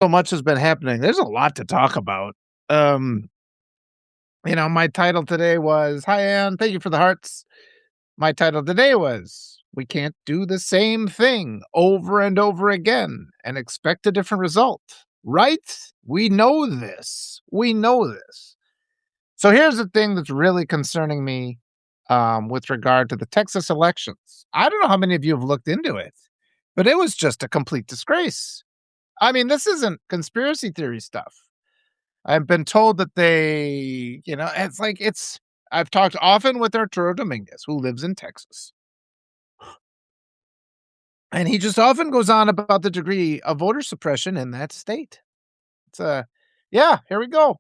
So much has been happening. There's a lot to talk about. Um, my title today was, "Hi, Ann. Thank you for the hearts." My title today was, "We can't do the same thing over and over again and expect a different result." Right? We know this. We know this. So here's the thing that's really concerning me with regard to the Texas elections. I don't know how many of you have looked into it, but it was just a complete disgrace. I mean, this isn't conspiracy theory stuff. I've been told that I've talked often with Arturo Dominguez, who lives in Texas, and he just often goes on about the degree of voter suppression in that state. It's yeah, here we go.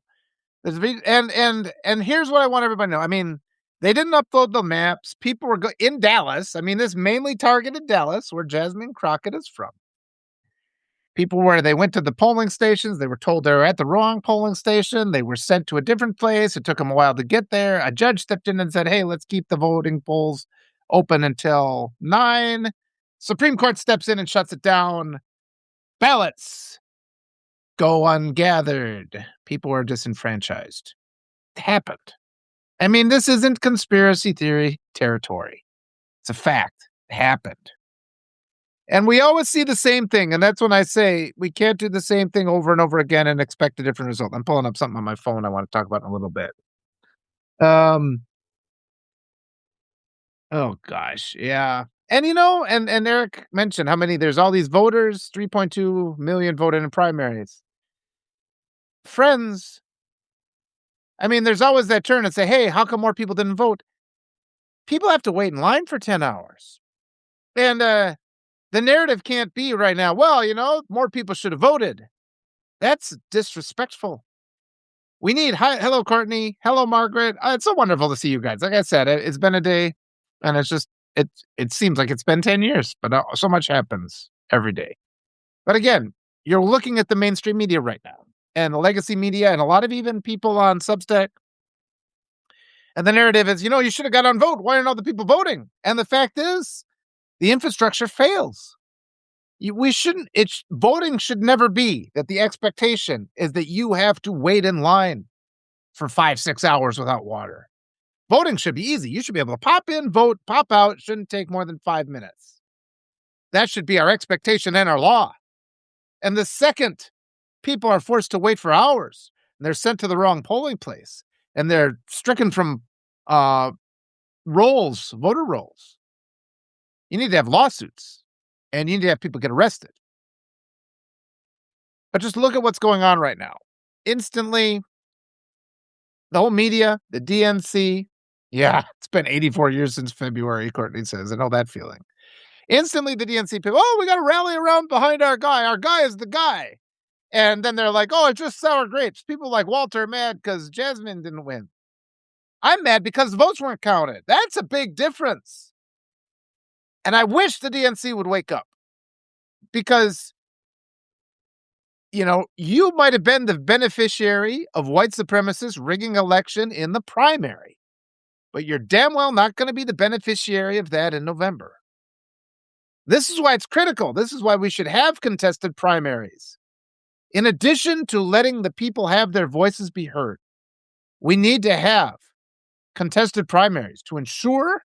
And here's what I want everybody to know. I mean, they didn't upload the maps. People were in Dallas. I mean, this mainly targeted Dallas, where Jasmine Crockett is from. People where they went to the polling stations, they were told they were at the wrong polling station. They were sent to a different place. It took them a while to get there. A judge stepped in and said, "Hey, let's keep the voting polls open until 9." Supreme Court steps in and shuts it down. Ballots go ungathered. People are disenfranchised. It happened. I mean, this isn't conspiracy theory territory. It's a fact. It happened. And we always see the same thing, and that's when I say we can't do the same thing over and over again and expect a different result. I'm pulling up something on my phone I want to talk about in a little bit. Um, oh gosh, yeah. And and Eric mentioned how many there's all these voters, 3.2 million voted in primaries. Friends, I mean, there's always that turn and say, "Hey, how come more people didn't vote?" People have to wait in line for 10 hours. And the narrative can't be right now, well, more people should have voted. That's disrespectful. We need hello, Courtney. Hello, Margaret. It's so wonderful to see you guys. Like I said, it's been a day, and it seems like it's been 10 years, but so much happens every day. But again, you're looking at the mainstream media right now, and the legacy media, and a lot of even people on Substack. And the narrative is, you should have got on vote. Why aren't all the people voting? And the fact is, the infrastructure fails. Voting should never be that the expectation is that you have to wait in line for 5-6 hours without water. Voting should be easy. You should be able to pop in, vote, pop out. It shouldn't take more than 5 minutes. That should be our expectation and our law. And the second people are forced to wait for hours and they're sent to the wrong polling place and they're stricken from voter rolls, you need to have lawsuits and you need to have people get arrested. But just look at what's going on right now. Instantly, the whole media, the DNC, yeah, it's been 84 years since February, Courtney says. I know that feeling. Instantly, the DNC people, we got to rally around behind our guy. Our guy is the guy. And then they're like, it's just sour grapes. People like Walter are mad because Jasmine didn't win. I'm mad because the votes weren't counted. That's a big difference. And I wish the DNC would wake up because, you might have been the beneficiary of white supremacists rigging election in the primary, but you're damn well not going to be the beneficiary of that in November. This is why it's critical. This is why we should have contested primaries. In addition to letting the people have their voices be heard, we need to have contested primaries to ensure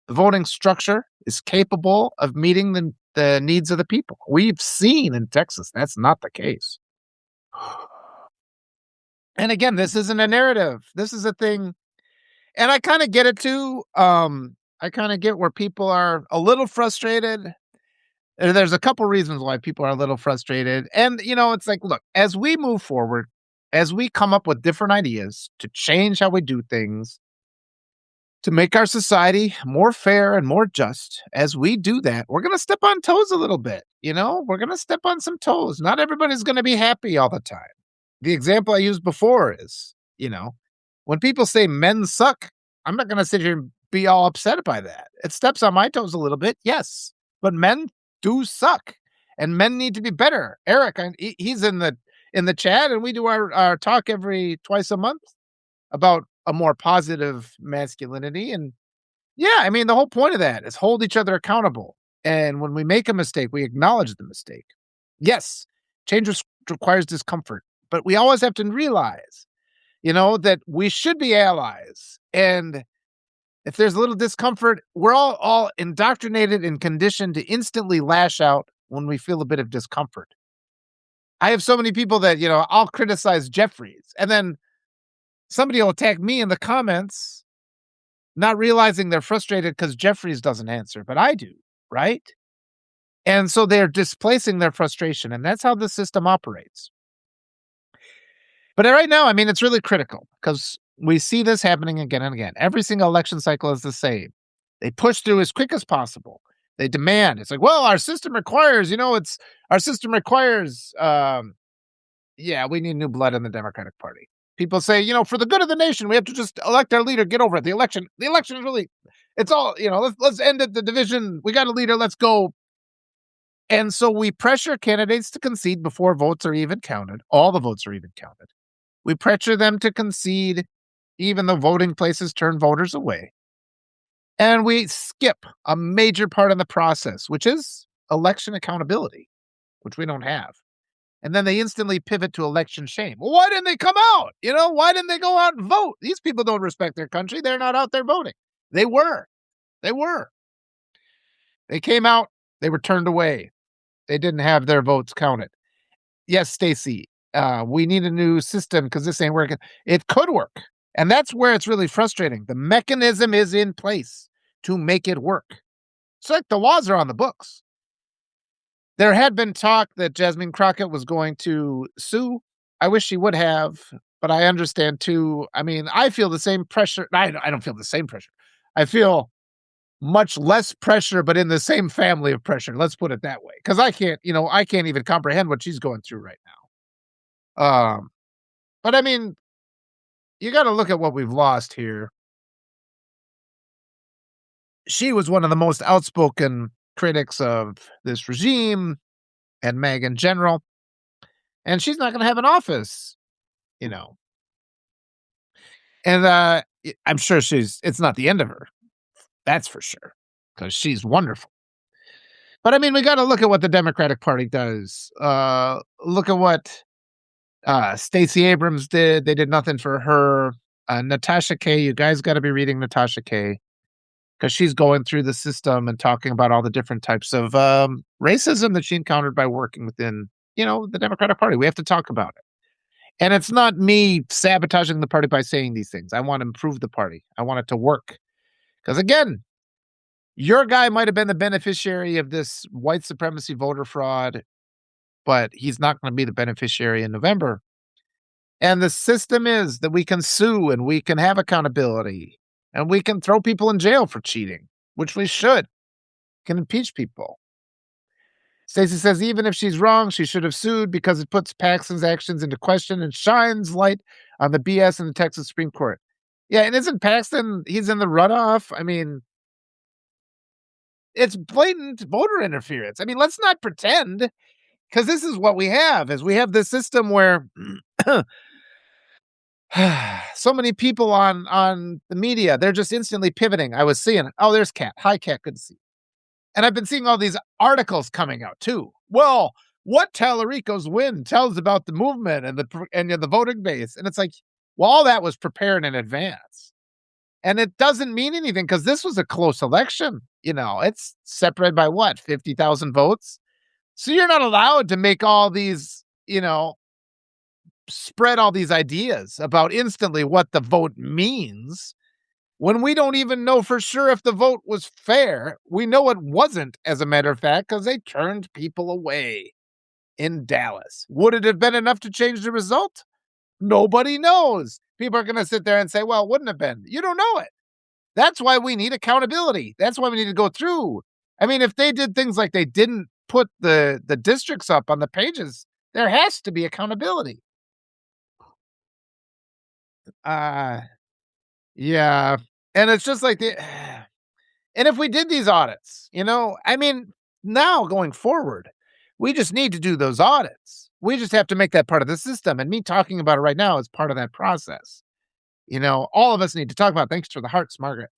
the voting structure is capable of meeting the needs of the people. We've seen in Texas that's not the case. And again, this isn't a narrative. This is a thing. And I kind of get it too. I kind of get where people are a little frustrated. There's a couple reasons why people are a little frustrated. And, it's like, look, as we move forward, as we come up with different ideas to change how we do things, to make our society more fair and more just, as we do that, we're going to step on toes a little bit. We're going to step on some toes. Not everybody's going to be happy all the time. The example I used before is, when people say men suck, I'm not going to sit here and be all upset by that. It steps on my toes a little bit, yes, but men do suck, and men need to be better. Eric, he's in the chat, and we do our talk twice a month about a more positive masculinity. And yeah, I mean, the whole point of that is hold each other accountable. And when we make a mistake, we acknowledge the mistake. Yes, change requires discomfort. But we always have to realize, that we should be allies. And if there's a little discomfort, we're all indoctrinated and conditioned to instantly lash out when we feel a bit of discomfort. I have so many people that, I'll criticize Jeffries, and then somebody will attack me in the comments, not realizing they're frustrated because Jeffries doesn't answer, but I do, right? And so they're displacing their frustration, and that's how the system operates. But right now, I mean, it's really critical because we see this happening again and again. Every single election cycle is the same. They push through as quick as possible. They demand. It's like, well, our system requires, our system requires, yeah, we need new blood in the Democratic Party. People say, for the good of the nation, we have to just elect our leader, get over it. The election is really, it's all, let's end it, the division. We got a leader, let's go. And so we pressure candidates to concede before votes are even counted. All the votes are even counted. We pressure them to concede even though voting places turn voters away. And we skip a major part of the process, which is election accountability, which we don't have. And then they instantly pivot to election shame. Well, why didn't they come out? Why didn't they go out and vote? These people don't respect their country. They're not out there voting. They were. They were. They came out. They were turned away. They didn't have their votes counted. Yes, Stacey, we need a new system because this ain't working. It could work. And that's where it's really frustrating. The mechanism is in place to make it work. It's like the laws are on the books. There had been talk that Jasmine Crockett was going to sue. I wish she would have, but I understand too. I mean, I feel the same pressure. I don't feel the same pressure. I feel much less pressure, but in the same family of pressure. Let's put it that way. Because I can't even comprehend what she's going through right now. But I mean, you got to look at what we've lost here. She was one of the most outspoken critics of this regime and Meg in general, and she's not going to have an office, you know. And I'm sure it's not the end of her. That's for sure, because she's wonderful. But I mean, we got to look at what the Democratic Party does. Look at what Stacey Abrams did. They did nothing for her. Natasha Kaye, you guys got to be reading Natasha Kaye because she's going through the system and talking about all the different types of racism that she encountered by working within, the Democratic Party. We have to talk about it. And it's not me sabotaging the party by saying these things. I want to improve the party. I want it to work. Because again, your guy might have been the beneficiary of this white supremacy voter fraud, but he's not going to be the beneficiary in November. And the system is that we can sue and we can have accountability and we can throw people in jail for cheating, which we should. Can impeach people. Stacey says even if she's wrong, she should have sued because it puts Paxton's actions into question and shines light on the BS in the Texas Supreme Court. Yeah, and isn't Paxton, he's in the runoff? I mean, it's blatant voter interference. I mean, let's not pretend, because this is what we have, is we have this system where so many people on the media, they're just instantly pivoting. I was seeing, oh, there's Kat. Hi, Kat. Good to see you. And I've been seeing all these articles coming out too. Well, what Tallarico's win tells about the movement and the voting base. And it's like, well, all that was prepared in advance. And it doesn't mean anything because this was a close election. It's separated by what, 50,000 votes? So you're not allowed to make all these, spread all these ideas about instantly what the vote means when we don't even know for sure if the vote was fair. We know it wasn't, as a matter of fact, because they turned people away in Dallas. Would it have been enough to change the result? Nobody knows. People are going to sit there and say, well, it wouldn't have been. You don't know it. That's why we need accountability. That's why we need to go through. I mean, if they did things like they didn't put the districts up on the pages, there has to be accountability. Yeah. And it's just like and if we did these audits, I mean, now going forward, we just need to do those audits. We just have to make that part of the system. And me talking about it right now is part of that process. All of us need to talk about it. Thanks for the hearts, Margaret.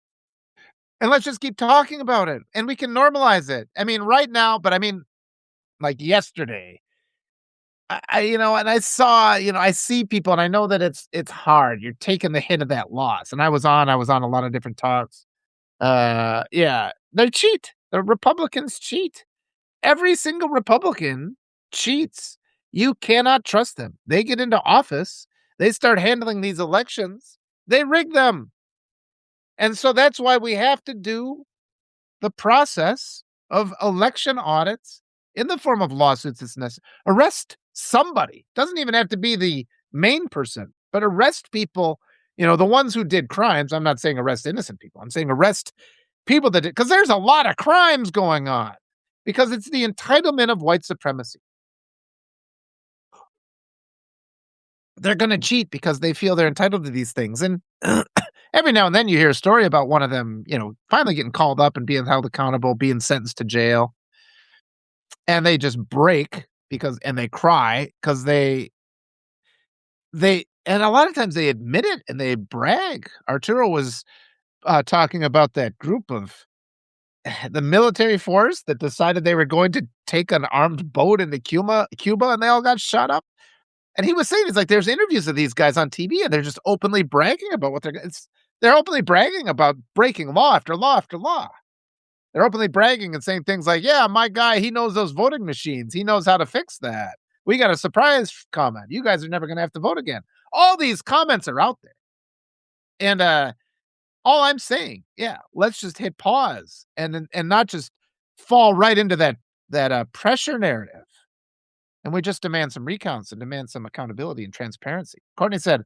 And let's just keep talking about it and we can normalize it. I mean, right now, but I mean, like yesterday, and I saw, I see people and I know that it's hard. You're taking the hit of that loss. And I was on a lot of different talks. Yeah, they cheat. The Republicans cheat. Every single Republican cheats. You cannot trust them. They get into office, they start handling these elections, they rig them. And so that's why we have to do the process of election audits in the form of lawsuits is necessary. Arrest somebody. Doesn't even have to be the main person, but arrest people, the ones who did crimes. I'm not saying arrest innocent people. I'm saying arrest people that did, because there's a lot of crimes going on because it's the entitlement of white supremacy. They're going to cheat because they feel they're entitled to these things. And every now and then you hear a story about one of them, finally getting called up and being held accountable, being sentenced to jail. And they just break and they cry because and a lot of times they admit it and they brag. Arturo was talking about that group of the military force that decided they were going to take an armed boat into Cuba, and they all got shot up. And he was saying, it's like there's interviews of these guys on TV, and they're just openly bragging about they're openly bragging about breaking law after law after law. They're openly bragging and saying things like, "Yeah, my guy, he knows those voting machines. He knows how to fix that. We got a surprise comment. You guys are never going to have to vote again." All these comments are out there. And all I'm saying, yeah, let's just hit pause and not just fall right into that pressure narrative. And we just demand some recounts and demand some accountability and transparency. Courtney said,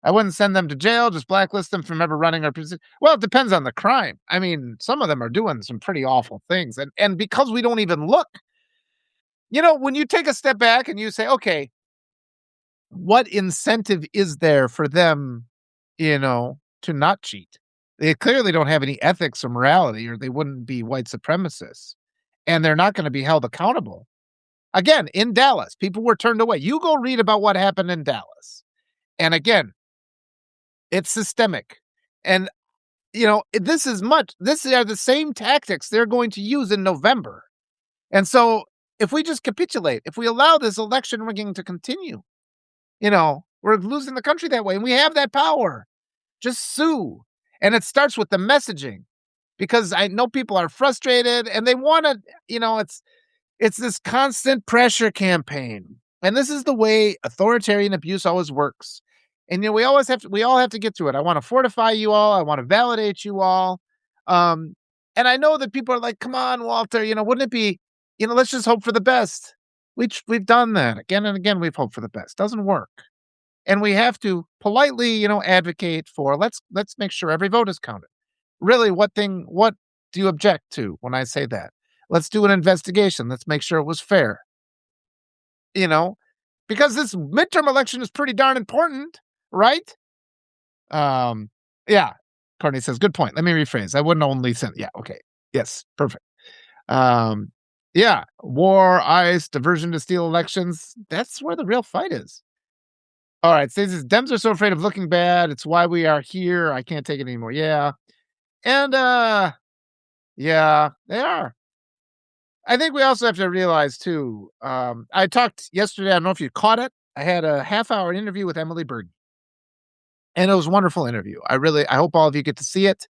"I wouldn't send them to jail, just blacklist them from ever running our position." Well, it depends on the crime. I mean, some of them are doing some pretty awful things. And because we don't even look, when you take a step back and you say, okay, what incentive is there for them, to not cheat? They clearly don't have any ethics or morality, or they wouldn't be white supremacists. And they're not going to be held accountable. Again, in Dallas, people were turned away. You go read about what happened in Dallas. And again, it's systemic. And, this are the same tactics they're going to use in November. And so if we just capitulate, if we allow this election rigging to continue, we're losing the country that way. And we have that power. Just sue. And it starts with the messaging, because I know people are frustrated and they want to, it's this constant pressure campaign. And this is the way authoritarian abuse always works. And we all have to get through it. I want to fortify you all. I want to validate you all. And I know that people are like, "Come on, Walter, wouldn't it be, let's just hope for the best." We've done that again and again. We've hoped for the best. Doesn't work. And we have to politely, advocate for, let's make sure every vote is counted. Really, what do you object to when I say that? Let's do an investigation. Let's make sure it was fair. You know, because this midterm election is pretty darn important, right? Yeah. Courtney says, "Good point. Let me rephrase. I wouldn't only send." Yeah. Okay. Yes. Perfect. Um, yeah. War, ICE, diversion to steal elections. That's where the real fight is. All right. Says Dems are so afraid of looking bad. It's why we are here. I can't take it anymore. Yeah. And yeah, they are. I think we also have to realize too, I talked yesterday, I don't know if you caught it. I had a half-hour interview with Emily Berg, and it was a wonderful interview. I hope all of you get to see it.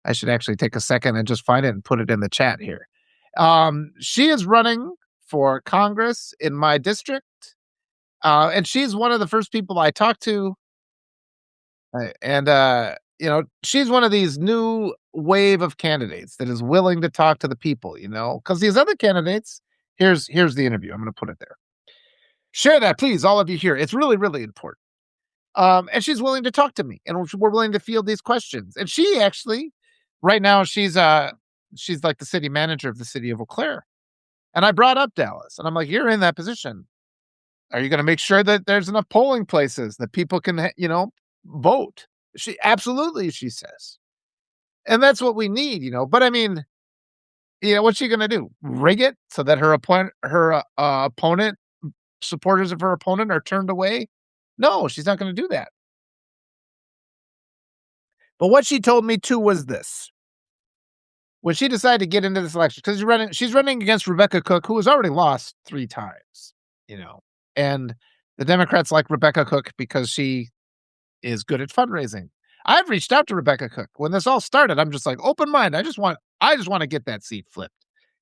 I should actually take a second and just find it and put it in the chat here. She is running for Congress in my district, and she's one of the first people I talked to. And she's one of these new wave of candidates that is willing to talk to the people, because these other candidates, here's the interview. I'm going to put it there. Share that, please, all of you here. It's really, really important. And she's willing to talk to me, and we're willing to field these questions. And she actually, right now, she's like the city manager of the city of Eau Claire. And I brought up Dallas, and I'm like, "You're in that position. Are you going to make sure that there's enough polling places that people can, vote?" She says. And that's what we need, But I mean, what's she going to do? Rig it so that her opponent, supporters of her opponent, are turned away? No, she's not going to do that. But what she told me too was this. When she decided to get into this election, because she's running against Rebecca Cook, who has already lost 3 times, And the Democrats like Rebecca Cook because she is good at fundraising. I've reached out to Rebecca Cook. When this all started, I'm just like, open mind. I just want to get that seat flipped.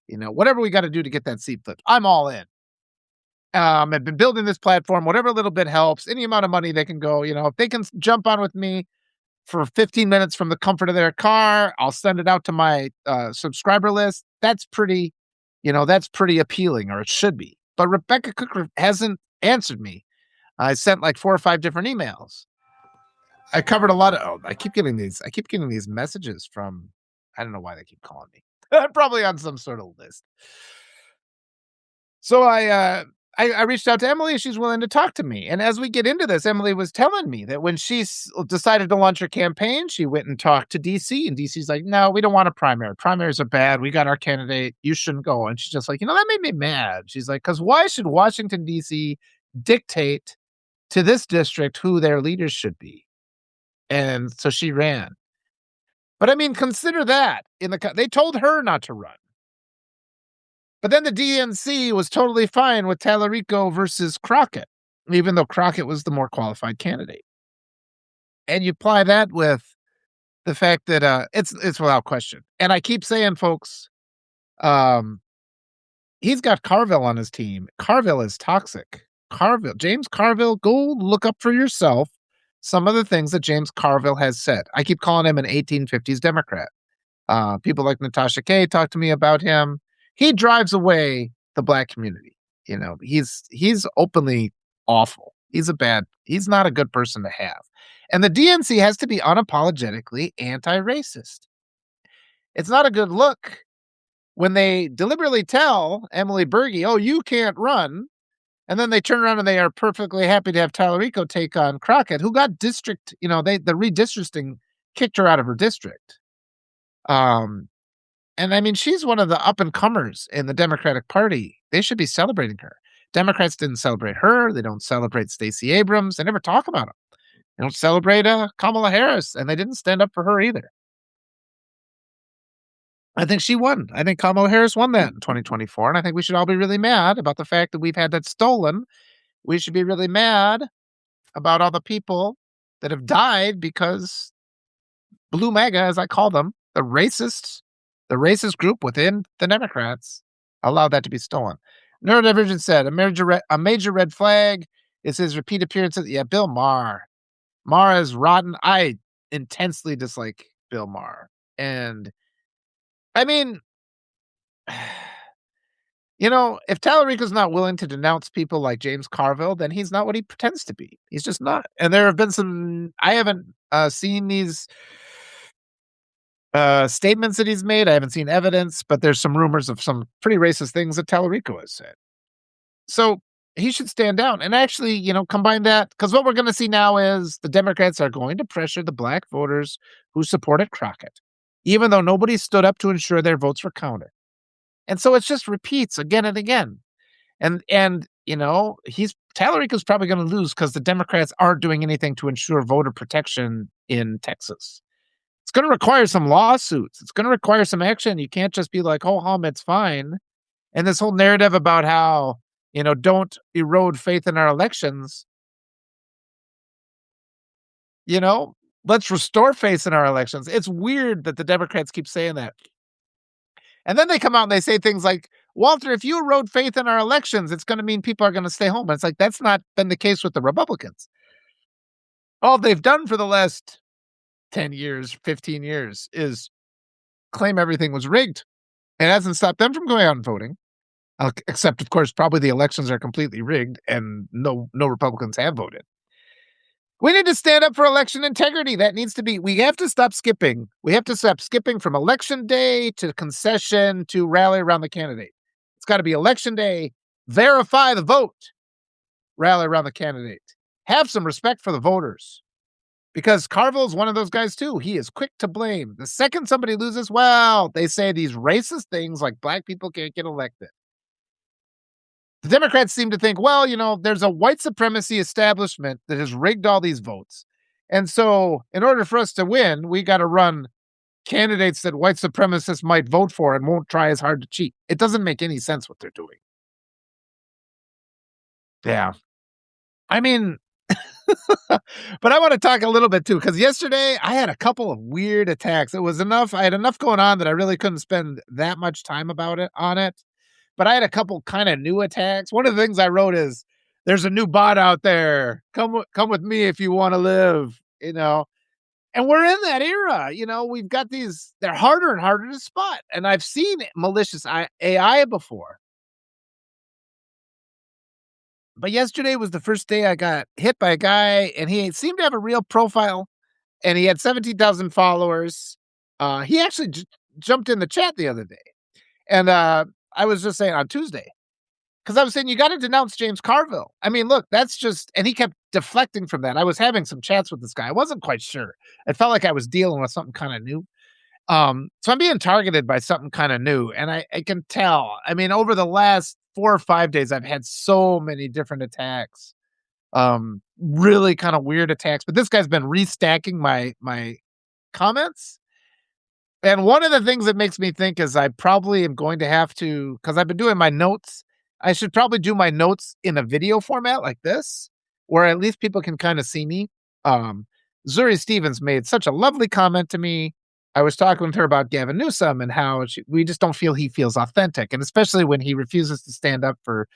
Whatever we got to do to get that seat flipped, I'm all in. I've been building this platform, whatever little bit helps, any amount of money they can go, if they can jump on with me for 15 minutes from the comfort of their car, I'll send it out to my subscriber list. That's pretty appealing, or it should be. But Rebecca Cook hasn't answered me. I sent like 4 or 5 different emails. I covered a lot of I keep getting these messages from I don't know why they keep calling me. I'm probably on some sort of list. So I reached out to Emily, she's willing to talk to me. And as we get into this, Emily was telling me that when she decided to launch her campaign, she went and talked to DC, and DC's like, "No, we don't want a primary. Primaries are bad. We got our candidate. You shouldn't go." And she's just like, "That made me mad." She's like, "'Cause why should Washington DC dictate to this district who their leaders should be?" And so she ran. But I mean, consider that they told her not to run. But then the DNC was totally fine with Tallarico versus Crockett, even though Crockett was the more qualified candidate. And you apply that with the fact that it's without question. And I keep saying, folks, um, he's got Carville on his team. Carville is toxic. James Carville, go look up for yourself some of the things that James Carville has said. I keep calling him an 1850s Democrat. People like Natasha Kaye talk to me about him. He drives away the black community. He's openly awful. He's not a good person to have. And the DNC has to be unapologetically anti-racist. It's not a good look when they deliberately tell Emily Berge, "Oh, you can't run." And then they turn around and they are perfectly happy to have Tallarico take on Crockett, who got the redistricting kicked her out of her district. And I mean, she's one of the up and comers in the Democratic Party. They should be celebrating her. Democrats didn't celebrate her. They don't celebrate Stacey Abrams. They never talk about them. They don't celebrate Kamala Harris, and they didn't stand up for her either. I think she won. I think Kamala Harris won that in 2024, and I think we should all be really mad about the fact that we've had that stolen. We should be really mad about all the people that have died because Blue MAGA, as I call them, the racist group within the Democrats, allowed that to be stolen. Neurodivergent said, a major red flag is his repeat appearances. Yeah, Bill Maher. Maher is rotten. I intensely dislike Bill Maher. And I mean, if Tallarico's not willing to denounce people like James Carville, then he's not what he pretends to be. He's just not. And there have been I haven't seen these statements that he's made. I haven't seen evidence, but there's some rumors of some pretty racist things that Tallarico has said. So he should stand down and actually, combine that, because what we're going to see now is the Democrats are going to pressure the black voters who supported Crockett, even though nobody stood up to ensure their votes were counted. And so it just repeats again and again. And Tallarico's probably going to lose because the Democrats aren't doing anything to ensure voter protection in Texas. It's going to require some lawsuits. It's going to require some action. You can't just be like, "Oh, hum, it's fine." And this whole narrative about how, don't erode faith in our elections. Let's restore faith in our elections. It's weird that the Democrats keep saying that. And then they come out and they say things like, "Walter, if you erode faith in our elections, it's going to mean people are going to stay home." And it's like, that's not been the case with the Republicans. All they've done for the last 10 years, 15 years is claim everything was rigged. It hasn't stopped them from going out and voting. Except, of course, probably the elections are completely rigged and no Republicans have voted. We need to stand up for election integrity. We have to stop skipping. We have to stop skipping from election day to concession to rally around the candidate. It's got to be election day, verify the vote, rally around the candidate. Have some respect for the voters. Because Carville's one of those guys too. He is quick to blame. The second somebody loses, they say these racist things like black people can't get elected. The Democrats seem to think, there's a white supremacy establishment that has rigged all these votes. And so in order for us to win, we got to run candidates that white supremacists might vote for and won't try as hard to cheat. It doesn't make any sense what they're doing. Yeah. I mean, but I wanna talk a little bit too, because yesterday I had a couple of weird attacks. It was enough I had enough going on that I really couldn't spend that much time about it on it, but I had a couple kinda new attacks. One of the things I wrote is, "There's a new bot out there. Come with me if you wanna live," you know? And we're in that era, we've got these they're harder and harder to spot, and I've seen malicious AI before. But yesterday was the first day I got hit by a guy, and he seemed to have a real profile, and he had 17,000 followers. He actually jumped in the chat the other day, and I was just saying on Tuesday, because I was saying, you got to denounce James Carville. I mean, look, that's just, and he kept deflecting from that. I was having some chats with this guy. I wasn't quite sure. It felt like I was dealing with something kind of new. So I'm being targeted by something kind of new, and I can tell. I mean, over the last 4 or 5 days, I've had so many different attacks, really kind of weird attacks. But this guy's been restacking my comments, and one of the things that makes me think is I probably am going to have to, because I've been doing my notes. I should probably do my notes in a video format like this, where at least people can kind of see me. Um, Zuri Stevens made such a lovely comment to me. I was talking with her about Gavin Newsom and how we just don't feel he feels authentic, and especially when he refuses to stand up for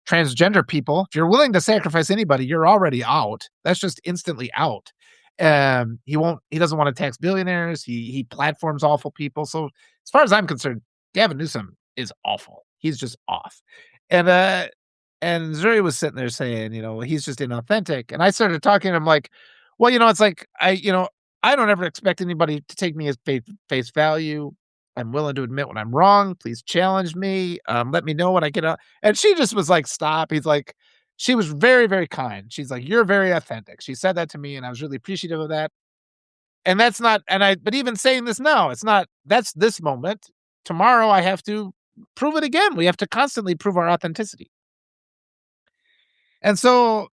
transgender people. If you're willing to sacrifice anybody, you're already out. That's just instantly out. He doesn't want to tax billionaires. He platforms awful people. So as far as I'm concerned, Gavin Newsom is awful. He's just off. And and Zuri was sitting there saying, he's just inauthentic. And I started talking to him like, well, it's like I don't ever expect anybody to take me as face value. I'm willing to admit when I'm wrong. Please challenge me. Let me know when I get out. And she just was like, stop. He's like, she was very, very kind. She's like, you're very authentic. She said that to me, and I was really appreciative of that. And that's not, but even saying this now, it's not, that's this moment. Tomorrow I have to prove it again. We have to constantly prove our authenticity. And so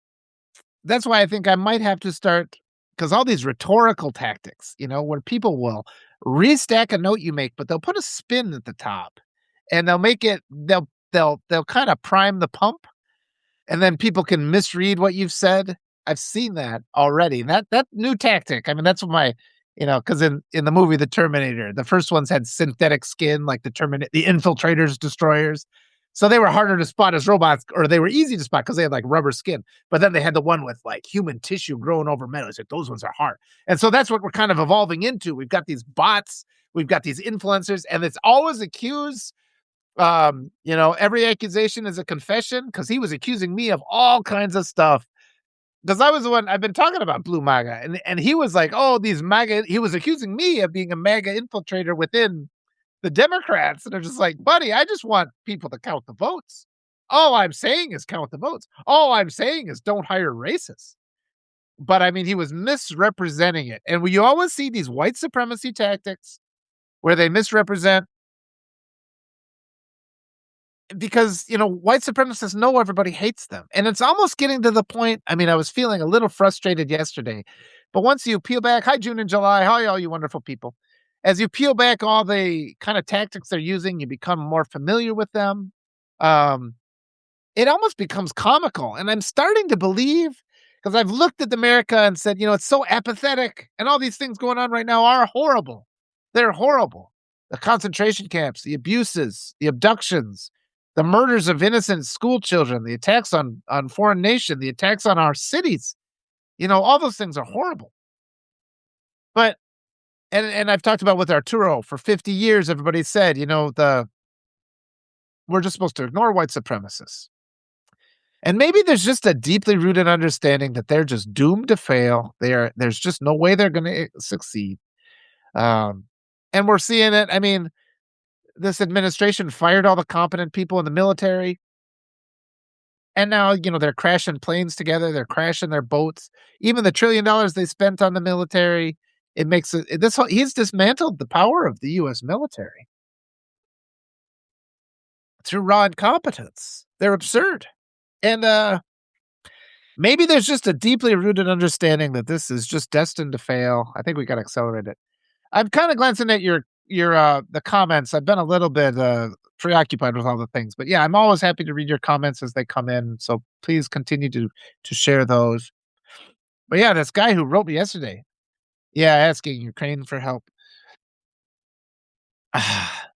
that's why I think I might have to start, because all these rhetorical tactics, where people will restack a note you make, but they'll put a spin at the top, and they'll make it, they'll kind of prime the pump, and then people can misread what you've said. I've seen that already. That new tactic. I mean, that's what because in the movie The Terminator, the first ones had synthetic skin, like the infiltrators, destroyers. So they were harder to spot as robots, or they were easy to spot because they had like rubber skin. But then they had the one with like human tissue growing over metal. It's like those ones are hard. And so that's what we're kind of evolving into. We've got these bots, we've got these influencers, and it's always accused. Every accusation is a confession, because he was accusing me of all kinds of stuff. Because I was the one, I've been talking about Blue MAGA, and he was like, oh, these MAGA, he was accusing me of being a MAGA infiltrator within the Democrats. And they're just like, buddy, I just want people to count the votes. All I'm saying is count the votes. All I'm saying is don't hire racists. But I mean, he was misrepresenting it. And you always see these white supremacy tactics where they misrepresent, because white supremacists know everybody hates them, and it's almost getting to the point. I mean, I was feeling a little frustrated yesterday, but once you peel back, hi June and July, hi all you wonderful people, as you peel back all the kind of tactics they're using, you become more familiar with them. um it almost becomes comical, and I'm starting to believe, because I've looked at America and said, it's so apathetic, and all these things going on right now are horrible. They're horrible. The concentration camps, the abuses, the abductions, the murders of innocent school children, the attacks on foreign nation, the attacks on our cities, all those things are horrible. But and I've talked about with Arturo for 50 years, everybody said, we're just supposed to ignore white supremacists. And maybe there's just a deeply rooted understanding that they're just doomed to fail. There's just no way they're going to succeed. Um, and we're seeing it. I mean, this administration fired all the competent people in the military, and now they're crashing planes together. They're crashing their boats. Even the $1 trillion they spent on the military, it makes it this. He's dismantled the power of the U.S. military through raw incompetence. They're absurd. And maybe there's just a deeply rooted understanding that this is just destined to fail. I think we got to accelerate it. I'm kind of glancing at the comments. I've been a little bit, preoccupied with all the things, but yeah, I'm always happy to read your comments as they come in, so please continue to share those. But yeah, this guy who wrote me yesterday, yeah, asking Ukraine for help.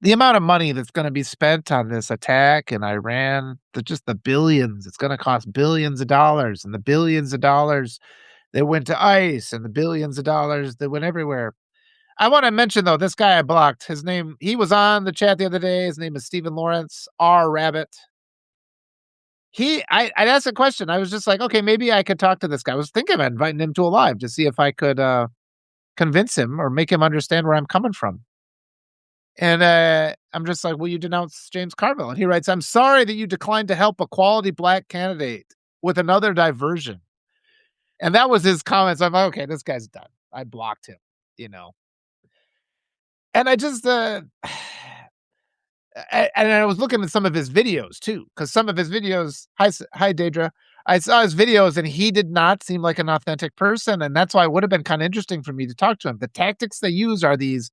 The amount of money that's gonna be spent on this attack in Iran, the billions, it's gonna cost billions of dollars, and the billions of dollars that went to ICE, and the billions of dollars that went everywhere. I wanna mention, though, this guy I blocked, his name he was on the chat the other day, his name is Stephen Lawrence, R. Rabbit. I'd asked a question, I was just like, "Okay, maybe I could talk to this guy." I was thinking about inviting him to a live to see if I could, convince him or make him understand where I'm coming from. And, I'm just like, "Will you denounce James Carville?" And he writes, "I'm sorry that you declined to help a quality black candidate with another diversion." And that was his comments. I'm like, "Okay, this guy's done." I blocked him, you know? And I just, and I was looking at some of his videos too, because some of his videos hi, Daedra. I saw his videos, and he did not seem like an authentic person, and that's why it would have been kinda interesting for me to talk to him. The tactics they use are these,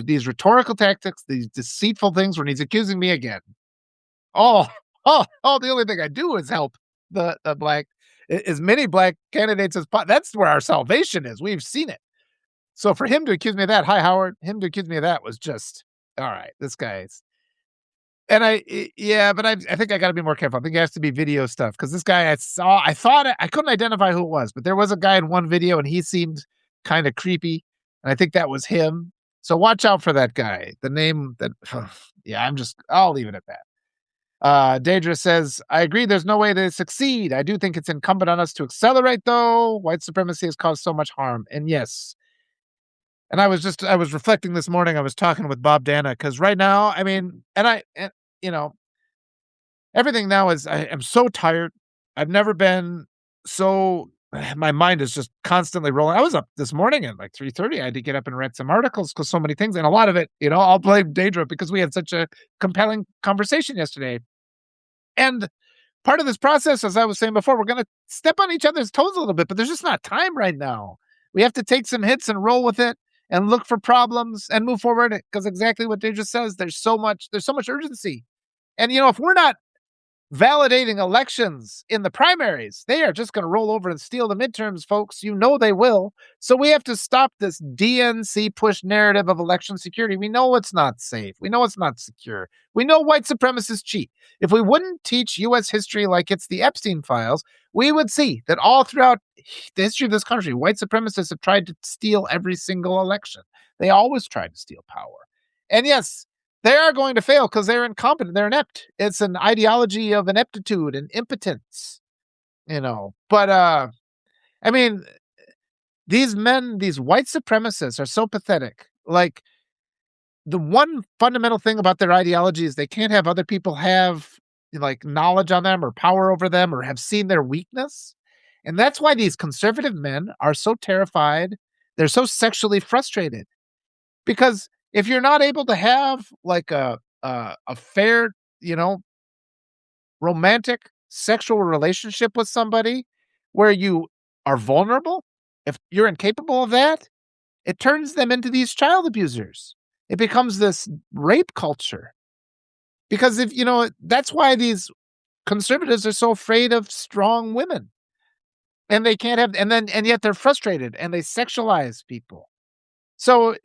these rhetorical tactics, these deceitful things when he's accusing me again. Oh, the only thing I do is help the black as many black candidates as that's where our salvation is, we've seen it. So for him to accuse me of that, hi, Howard, him to accuse me of that was just, all right, this guy's and yeah, but I think I gotta be more careful. I think it has to be video stuff because this guy I thought I couldn't identify who it was, but there was a guy in one video, and he seemed kinda creepy, and I think that was him. So watch out for that guy. The name that yeah, I'll leave it at that. Daedra says, "I agree there's no way to succeed. I do think it's incumbent on us to accelerate, though. White supremacy has caused so much harm." And yes, and I was reflecting this morning, I was talking with Bob Dana because right now, I mean, you know, everything now is I am so tired. I've never been so my mind is just constantly rolling. I was up this morning at like 3:30. I had to get up and write some articles because so many things, and a lot of it, I'll blame Daedra because we had such a compelling conversation yesterday. And part of this process, as I was saying before, we're gonna step on each other's toes a little bit, but there's just not time right now. We have to take some hits and roll with it and look for problems and move forward because exactly what Daedra says, there's so much urgency. And if we're not validating elections in the primaries, they are just going to roll over and steal the midterms, folks. They will. So we have to stop this DNC push narrative of election security. We know it's not safe. We know it's not secure. We know white supremacists cheat. If we wouldn't teach U.S. history like it's the Epstein files, we would see that all throughout the history of this country, white supremacists have tried to steal every single election. They always tried to steal power. And yes, they are going to fail because they're incompetent, they're inept. It's an ideology of ineptitude and impotence. But, I mean, these white supremacists are so pathetic. Like, the one fundamental thing about their ideology is they can't have other people have, like, knowledge on them or power over them or have seen their weakness. And that's why these conservative men are so terrified. They're so sexually frustrated. Because if you're not able to have like a fair, you know, romantic sexual relationship with somebody where you are vulnerable, if you're incapable of that, it turns them into these child abusers. It becomes this rape culture. Because if that's why these conservatives are so afraid of strong women. And they can't have and yet they're frustrated and they sexualize people. So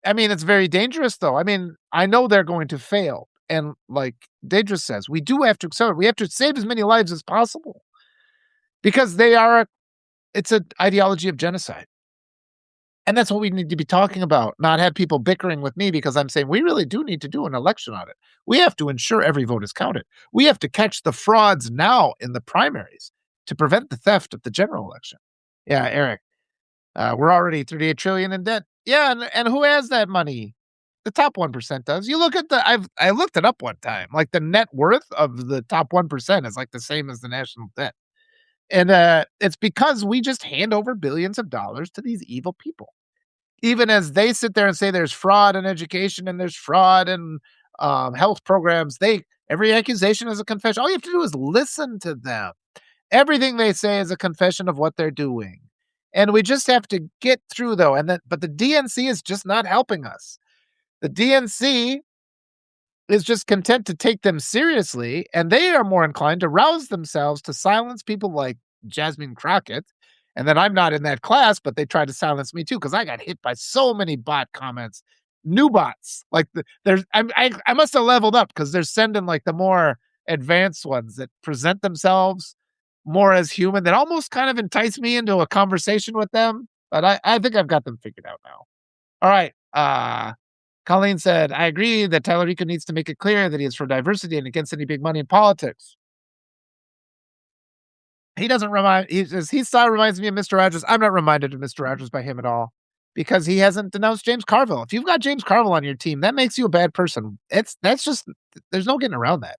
I mean, it's very dangerous, though. I mean, I know they're going to fail. And like Daedra says, we do have to accelerate. We have to save as many lives as possible because it's an ideology of genocide. And that's what we need to be talking about, not have people bickering with me because I'm saying we really do need to do an election audit. We have to ensure every vote is counted. We have to catch the frauds now in the primaries to prevent the theft of the general election. Yeah, Eric. We're already 38 trillion in debt. Yeah, and who has that money? The top 1% does. You look at I looked it up one time. Like the net worth of the top 1% is like the same as the national debt. And it's because we just hand over billions of dollars to these evil people. Even as they sit there and say there's fraud in education and there's fraud in health programs, every accusation is a confession. All you have to do is listen to them. Everything they say is a confession of what they're doing. And we just have to get through though. But the DNC is just not helping us. The DNC is just content to take them seriously, and they are more inclined to rouse themselves to silence people like Jasmine Crockett. And then I'm not in that class, but they tried to silence me too because I got hit by so many bot comments, new bots. Like I must have leveled up because they're sending like the more advanced ones that present themselves more as human that almost kind of entice me into a conversation with them. But I think I've got them figured out now. All right. Colleen said, I agree that Tyler Rico needs to make it clear that he is for diversity and against any big money in politics. He doesn't remind, his style reminds me of Mr. Rogers. I'm not reminded of Mr. Rogers by him at all because he hasn't denounced James Carville. If you've got James Carville on your team, that makes you a bad person. That's just, there's no getting around that.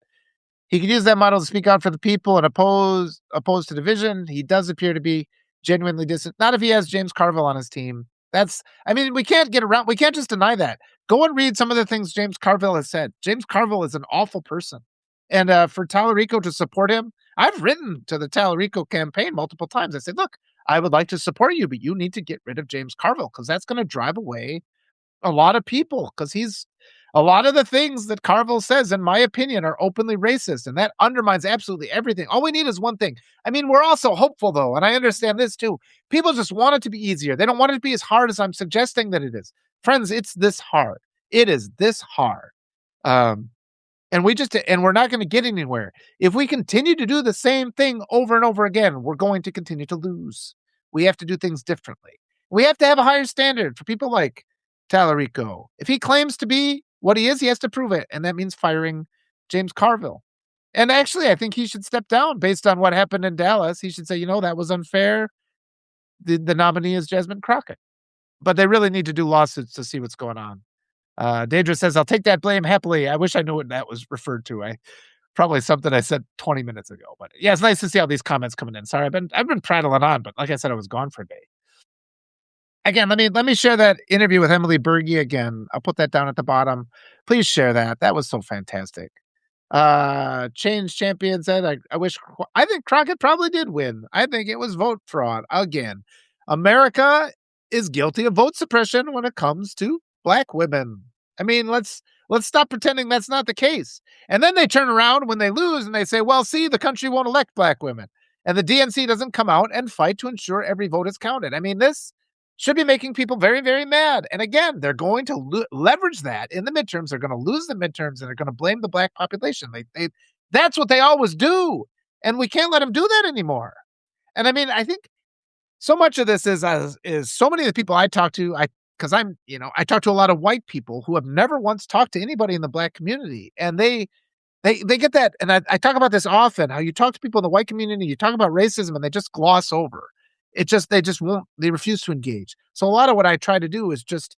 He could use that model to speak out for the people and opposed to division. He does appear to be genuinely distant. Not if he has James Carville on his team. I mean, we can't get around. We can't just deny that. Go and read some of the things James Carville has said. James Carville is an awful person. And for Tallarico to support him, I've written to the Tallarico campaign multiple times. I said, look, I would like to support you, but you need to get rid of James Carville because that's going to drive away a lot of people because a lot of the things that Carville says, in my opinion, are openly racist, and that undermines absolutely everything. All we need is one thing. I mean, we're also hopeful, though, and I understand this, too. People just want it to be easier. They don't want it to be as hard as I'm suggesting that it is. Friends, it's this hard. It is this hard. And we're not going to get anywhere. If we continue to do the same thing over and over again, we're going to continue to lose. We have to do things differently. We have to have a higher standard for people like Tallarico. If he claims to be what he is, he has to prove it. And that means firing James Carville. And actually, I think he should step down based on what happened in Dallas. He should say, that was unfair. The nominee is Jasmine Crockett. But they really need to do lawsuits to see what's going on. Daedra says, I'll take that blame happily. I wish I knew what that was referred to. Probably something I said 20 minutes ago. But yeah, it's nice to see all these comments coming in. Sorry, I've been prattling on, but like I said, I was gone for a day. Again, let me share that interview with Emily Berge again. I'll put that down at the bottom. Please share that. That was so fantastic. Change Champion said, I think Crockett probably did win. I think it was vote fraud. Again, America is guilty of vote suppression when it comes to Black women. I mean, let's stop pretending that's not the case. And then they turn around when they lose and they say, well, see, the country won't elect Black women. And the DNC doesn't come out and fight to ensure every vote is counted. I mean, this should be making people very, very mad. And again, they're going to leverage that in the midterms. They're going to lose the midterms and they're going to blame the Black population. That's what they always do. And we can't let them do that anymore. And I mean, I think so much of this is so many of the people I talk to, because I talk to a lot of white people who have never once talked to anybody in the Black community. And they get that. And I talk about this often, how you talk to people in the white community, you talk about racism and they just gloss over. They refuse to engage. So a lot of what I try to do is just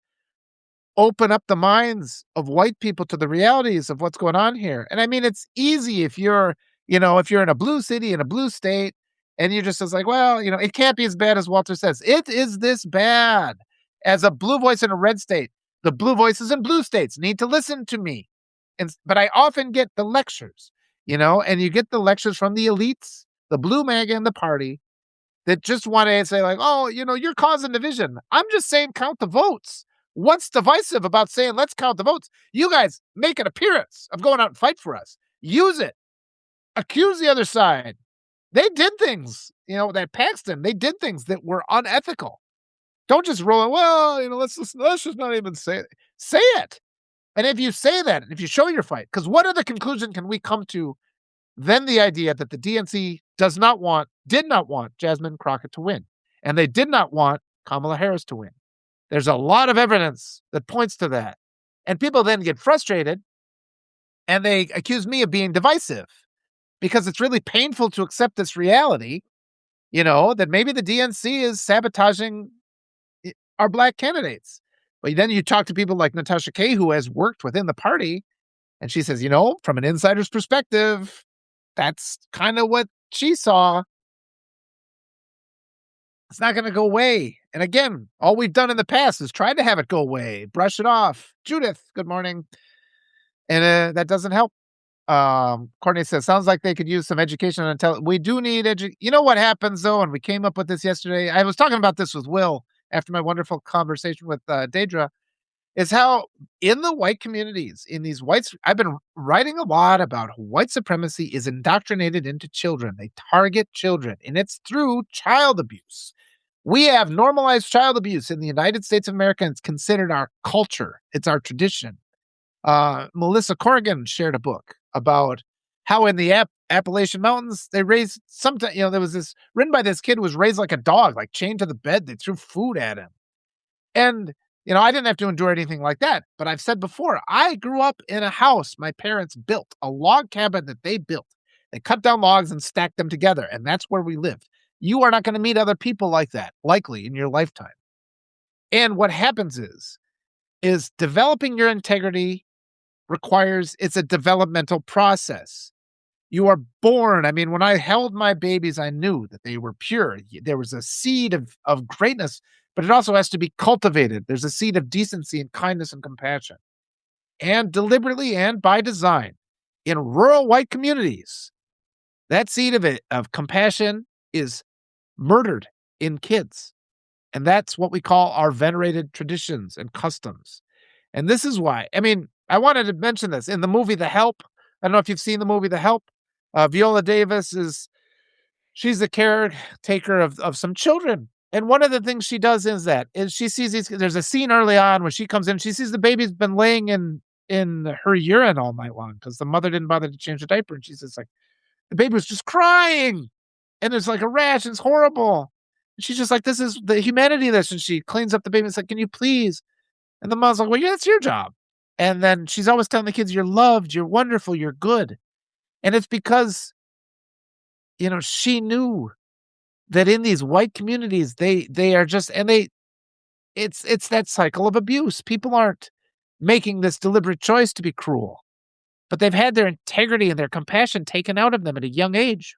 open up the minds of white people to the realities of what's going on here. And I mean, it's easy if you're in a blue city, in a blue state, and you're just like, well, it can't be as bad as Walter says. It is this bad. As a blue voice in a red state, the blue voices in blue states need to listen to me. But I often get the lectures, and you get the lectures from the elites, the blue MAGA and the party, that just want to say like, oh, you're causing division. I'm just saying count the votes. What's divisive about saying let's count the votes? You guys make an appearance of going out and fight for us. Use it. Accuse the other side. They did things, that Paxton, they did things that were unethical. Don't just roll it. Well, let's just not even say it. Say it. And if you say that, if you show your fight, because what other conclusion can we come to than the idea that the DNC did not want Jasmine Crockett to win, and they did not want Kamala Harris to win. There's a lot of evidence that points to that. And people then get frustrated and they accuse me of being divisive because it's really painful to accept this reality, that maybe the DNC is sabotaging our Black candidates. But then you talk to people like Natasha Kaye, who has worked within the party, and she says, from an insider's perspective, that's kind of what she saw. It's not going to go away. And again, all we've done in the past is try to have it go away, brush it off. Judith, good morning. And that doesn't help. Courtney says, sounds like they could use some education on we do need You know what happens, though, and we came up with this yesterday. I was talking about this with Will after my wonderful conversation with Daedra. is how in the white communities, in these whites I've been writing a lot about how white supremacy is indoctrinated into children. They target children, and it's through child abuse. We have normalized child abuse in the United States of America, and it's considered our culture. It's our tradition. Melissa Corrigan shared a book about how in the Appalachian Mountains they raised sometimes. There was this written by this kid who was raised like a dog, like chained to the bed. They threw food at him, and I didn't have to endure anything like that. But I've said before, I grew up in a house my parents built, a log cabin that they built. They cut down logs and stacked them together, and that's where we lived. You are not going to meet other people like that, likely in your lifetime. And what happens is developing your integrity requires it's a developmental process. You are born. I mean, when I held my babies, I knew that they were pure. There was a seed of greatness, but it also has to be cultivated. There's a seed of decency and kindness and compassion. And deliberately and by design, in rural white communities, that seed of compassion is murdered in kids. And that's what we call our venerated traditions and customs. And this is why, I mean, I wanted to mention this in the movie The Help. I don't know if you've seen the movie The Help. Viola Davis she's the caretaker of some children. And one of the things she does is she sees there's a scene early on where she comes in, she sees the baby's been laying in her urine all night long because the mother didn't bother to change the diaper. And she's just like, the baby was just crying. And there's like a rash, and it's horrible. And she's just like, this is the humanity of this. And she cleans up the baby and it's like, can you please? And the mom's like, well, yeah, that's your job. And then she's always telling the kids, you're loved, you're wonderful, you're good. And it's because, she knew that in these white communities, they are just, and it's that cycle of abuse. People aren't making this deliberate choice to be cruel, but they've had their integrity and their compassion taken out of them at a young age.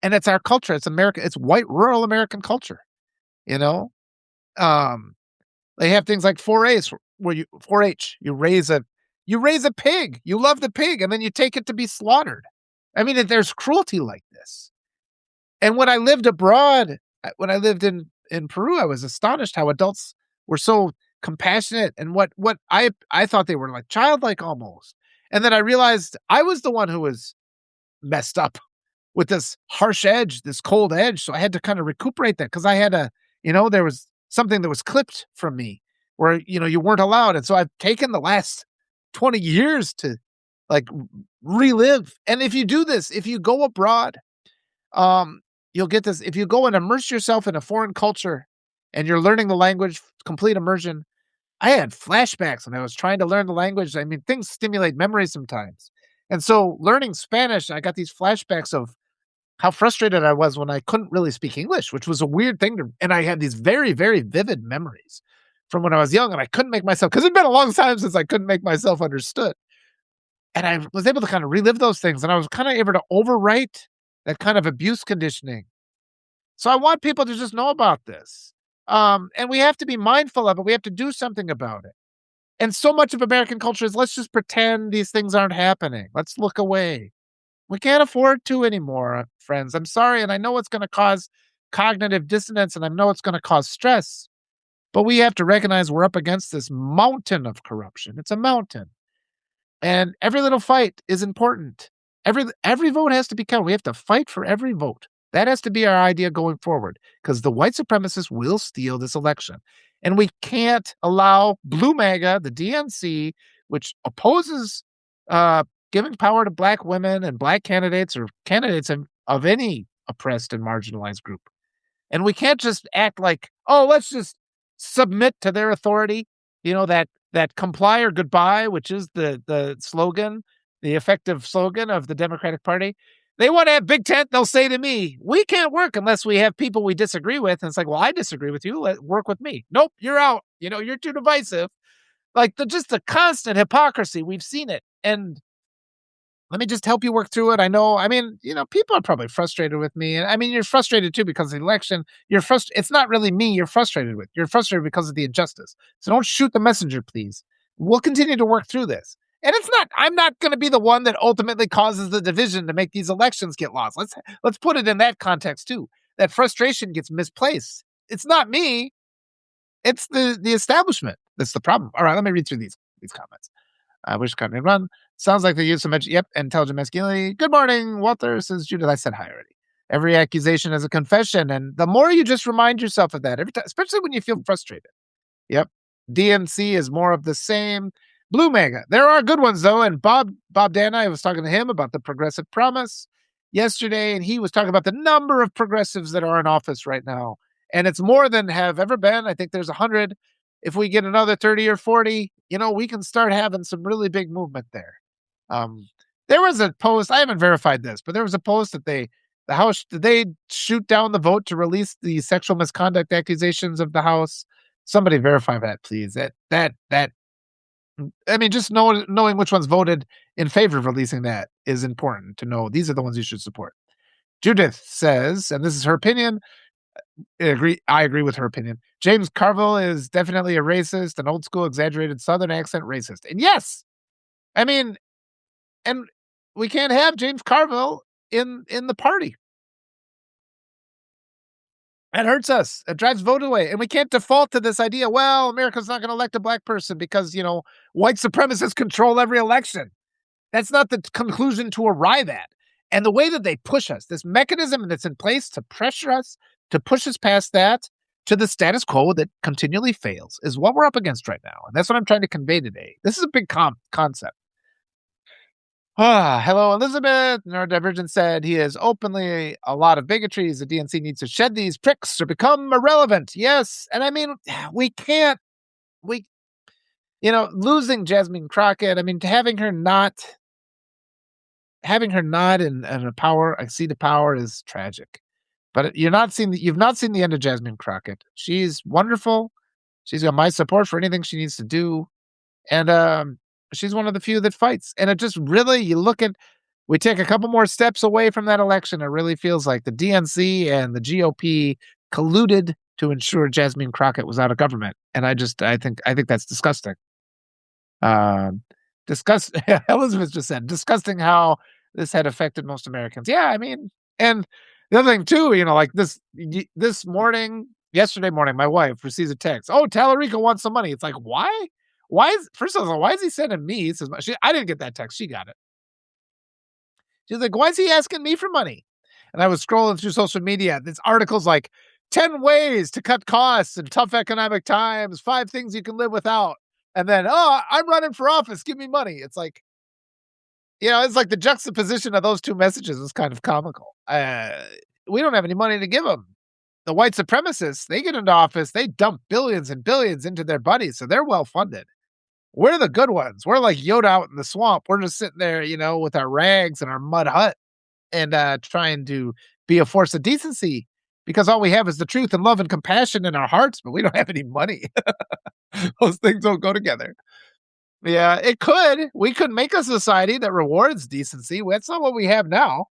And it's our culture. It's America. It's white rural American culture. You know, they have things like 4-H, where 4-H, you raise a pig. You love the pig, and then you take it to be slaughtered. I mean, there's cruelty like this. And when I lived abroad, when I lived in Peru, I was astonished how adults were so compassionate, and what I thought they were like childlike almost. And then I realized I was the one who was messed up with this harsh edge, this cold edge. So I had to kind of recuperate that because I had there was something that was clipped from me where, you weren't allowed. And so I've taken the last 20 years to like relive. And if you do this, if you go abroad, you'll get this. If you go and immerse yourself in a foreign culture and you're learning the language, complete immersion. I had flashbacks when I was trying to learn the language. I mean, things stimulate memory sometimes. And so learning Spanish, I got these flashbacks of how frustrated I was when I couldn't really speak English, which was a weird thing and I had these very, very vivid memories from when I was young, and I couldn't make myself, because it'd been a long time since I couldn't make myself understood. And I was able to kind of relive those things, and I was kind of able to overwrite that kind of abuse conditioning. So I want people to just know about this. And we have to be mindful of it. We have to do something about it. And so much of American culture is, let's just pretend these things aren't happening. Let's look away. We can't afford to anymore, friends. I'm sorry. And I know it's going to cause cognitive dissonance, and I know it's going to cause stress, but we have to recognize we're up against this mountain of corruption. It's a mountain. And every little fight is important. Every vote has to be counted. We have to fight for every vote. That has to be our idea going forward, because the white supremacists will steal this election. And we can't allow Blue MAGA, the DNC, which opposes giving power to Black women and Black candidates or candidates of any oppressed and marginalized group. And we can't just act like, oh, let's just submit to their authority, that comply or goodbye, which is the slogan, the effective slogan of the Democratic Party. They want to have Big Tent. They'll say to me, we can't work unless we have people we disagree with. And it's like, well, I disagree with you. Work with me. Nope, you're out. You're too divisive. Like just the constant hypocrisy. We've seen it. And let me just help you work through it. I know, people are probably frustrated with me. And I mean, you're frustrated too because of the election. It's not really me you're frustrated with. You're frustrated because of the injustice. So don't shoot the messenger, please. We'll continue to work through this. And I'm not going to be the one that ultimately causes the division to make these elections get lost. Let's put it in that context too. That frustration gets misplaced. It's not me. It's the establishment. That's the problem. All right, let me read through these comments. I wish couldn't run. Sounds like they use so much. Yep, intelligent masculinity. Good morning, Walter, says Judith. I said hi already. Every accusation is a confession, and the more you just remind yourself of that every time, especially when you feel frustrated. Yep. DNC is more of the same. Blue Mega. There are good ones though, and Bob Dana, I was talking to him about the progressive promise yesterday, and he was talking about the number of progressives that are in office right now, and it's more than have ever been. I think there's 100. If we get another 30 or 40, we can start having some really big movement there. Um, there was a post. I haven't verified this, but there was a post that the House, did they shoot down the vote to release the sexual misconduct accusations of the House? Somebody verify that, please. I mean, just knowing which ones voted in favor of releasing that is important to know. These are the ones you should support. Judith says, and this is her opinion. I agree with her opinion. James Carville is definitely a racist, an old school, exaggerated Southern accent racist. And yes, I mean, and we can't have James Carville in the party. It hurts us. It drives vote away. And we can't default to this idea, well, America's not going to elect a black person because, white supremacists control every election. That's not the conclusion to arrive at. And the way that they push us, this mechanism that's in place to pressure us, to push us past that to the status quo that continually fails is what we're up against right now. And that's what I'm trying to convey today. This is a big concept. Hello, Elizabeth. Neurodivergent said he is openly a lot of bigotries. The DNC needs to shed these pricks or become irrelevant. Yes. And I mean, we can't, losing Jasmine Crockett, I mean, having her not in a seat of power is tragic. But you've not seen the end of Jasmine Crockett. She's wonderful. She's got my support for anything she needs to do. And she's one of the few that fights. And it just really, we take a couple more steps away from that election. It really feels like the DNC and the GOP colluded to ensure Jasmine Crockett was out of government. And I think that's disgusting. Elizabeth just said, disgusting how this had affected most Americans. Yeah, I mean, and the other thing too, like yesterday morning, my wife receives a text. Oh, Tallarico wants some money. It's like, why? First of all, why is he sending me? He says, I didn't get that text. She got it. She's like, why is he asking me for money? And I was scrolling through social media. This article's like 10 ways to cut costs in tough economic times, 5 things you can live without. And then, I'm running for office. Give me money. It's like, it's like the juxtaposition of those two messages is kind of comical. We don't have any money to give them. The white supremacists, they get into office, they dump billions and billions into their buddies, so they're well funded. We're the good ones. We're like Yoda out in the swamp. We're just sitting there, with our rags and our mud hut and trying to be a force of decency because all we have is the truth and love and compassion in our hearts, but we don't have any money. Those things don't go together. Yeah, it could. We could make a society that rewards decency. That's not what we have now.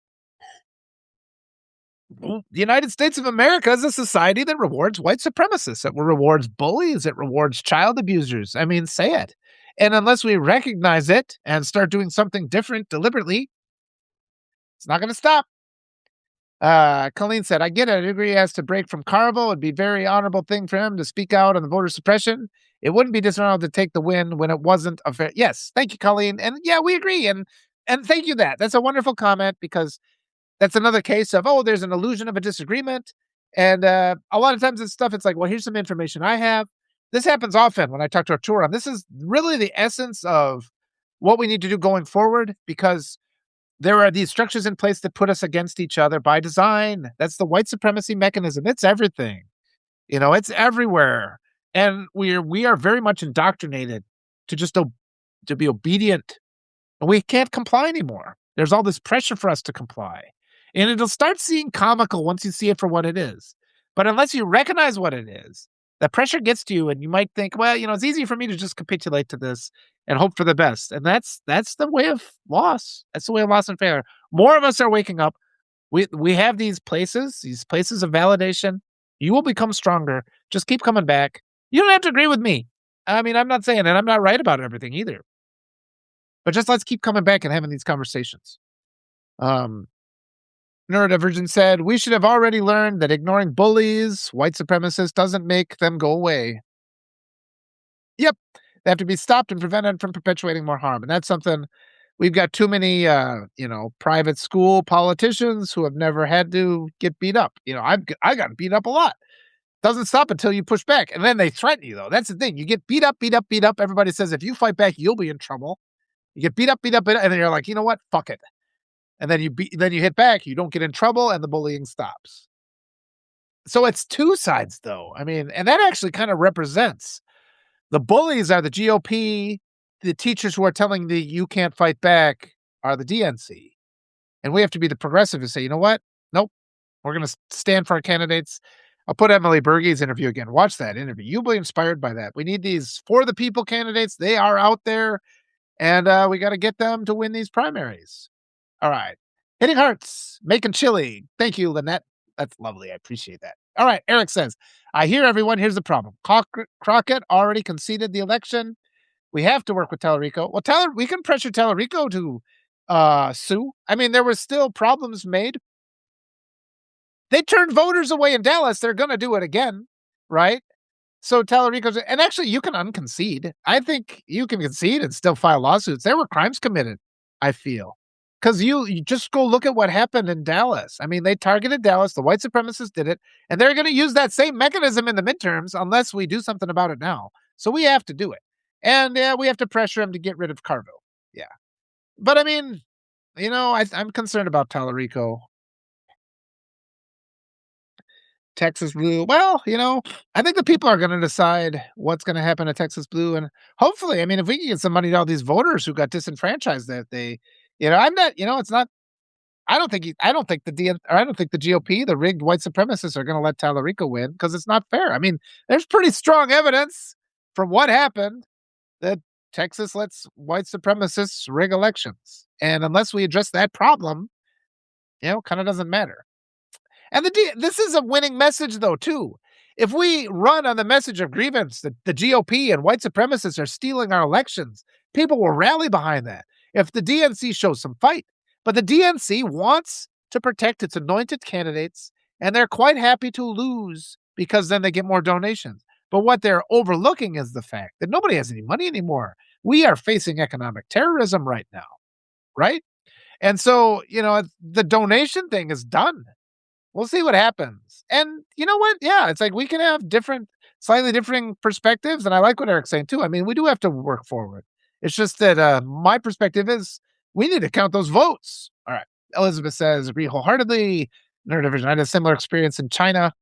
The United States of America is a society that rewards white supremacists. It rewards bullies. It rewards child abusers. I mean, say it. And unless we recognize it and start doing something different deliberately, it's not going to stop. Colleen said, I get it. I agree he has to break from Carville. It'd be a very honorable thing for him to speak out on the voter suppression. It wouldn't be dishonorable to take the win when it wasn't a fair. Yes. Thank you, Colleen. And yeah, we agree. And thank you that's a wonderful comment because that's another case of, there's an illusion of a disagreement. And a lot of times it's stuff, it's like, well, here's some information I have. This happens often when I talk to Arturo. This is really the essence of what we need to do going forward because there are these structures in place that put us against each other by design. That's the white supremacy mechanism. It's everything. It's everywhere. And we are very much indoctrinated to just to be obedient. And we can't comply anymore. There's all this pressure for us to comply. And it'll start seeming comical once you see it for what it is. But unless you recognize what it is, the pressure gets to you and you might think, well, it's easy for me to just capitulate to this and hope for the best. And that's the way of loss. That's the way of loss and failure. More of us are waking up. We have these places of validation. You will become stronger. Just keep coming back. You don't have to agree with me. I mean, I'm not saying it. I'm not right about everything either. But just let's keep coming back and having these conversations. Neurodivergent said, we should have already learned that ignoring bullies, white supremacists, doesn't make them go away. Yep. They have to be stopped and prevented from perpetuating more harm, and that's something we've got too many, private school politicians who have never had to get beat up. I got beat up a lot. Doesn't stop until you push back, and then they threaten you, though. That's the thing. You get beat up, beat up, beat up. Everybody says, "If you fight back, you'll be in trouble." You get beat up, beat up, beat up, and then you're like, "You know what? Fuck it." And then you hit back, you don't get in trouble, and the bullying stops. So it's 2 sides, though. I mean, and that actually kinda represents the bullies are the GOP, the teachers who are telling the "you can't fight back" are the DNC, and we have to be the progressive and say, "You know what? Nope. We're gonna stand for our candidates." I'll put Emily Berge's interview again. Watch that interview. You'll be inspired by that. We need these for the people candidates. They are out there, and, we gotta get them to win these primaries. All right. Hitting hearts, making chili. Thank you, Lynette. That's lovely. I appreciate that. All right. Eric says, I hear everyone. Here's the problem. Crockett already conceded the election. We have to work with Tallarico. Well, we can pressure Tallarico to sue. I mean, there were still problems made. They turned voters away in Dallas. They're going to do it again, right? So Tallarico's, and actually, you can unconcede. I think you can concede and still file lawsuits. There were crimes committed, I feel. Because you just go look at what happened in Dallas. I mean, they targeted Dallas. The white supremacists did it. And they're going to use that same mechanism in the midterms unless we do something about it now. So we have to do it. And we have to pressure them to get rid of Carville. Yeah. But I mean, I'm concerned about Tallarico. Texas Blue. Well, I think the people are gonna decide what's gonna happen to Texas Blue, and hopefully, I mean, if we can get some money to all these voters who got disenfranchised that I'm not, it's not I don't think I don't think the GOP, the rigged white supremacists are gonna let Tallarico win because it's not fair. I mean, there's pretty strong evidence from what happened that Texas lets white supremacists rig elections, and unless we address that problem, kinda doesn't matter. And this is a winning message, though, too. If we run on the message of grievance that the GOP and white supremacists are stealing our elections, people will rally behind that. If the DNC shows some fight, but the DNC wants to protect its anointed candidates, and they're quite happy to lose because then they get more donations. But what they're overlooking is the fact that nobody has any money anymore. We are facing economic terrorism right now, right? And so, the donation thing is done. We'll see what happens. And you know what? Yeah, it's like we can have slightly differing perspectives. And I like what Eric's saying too. I mean, we do have to work forward. It's just that my perspective is we need to count those votes. All right. Elizabeth says, agree wholeheartedly. Neurodivergent. I had a similar experience in China.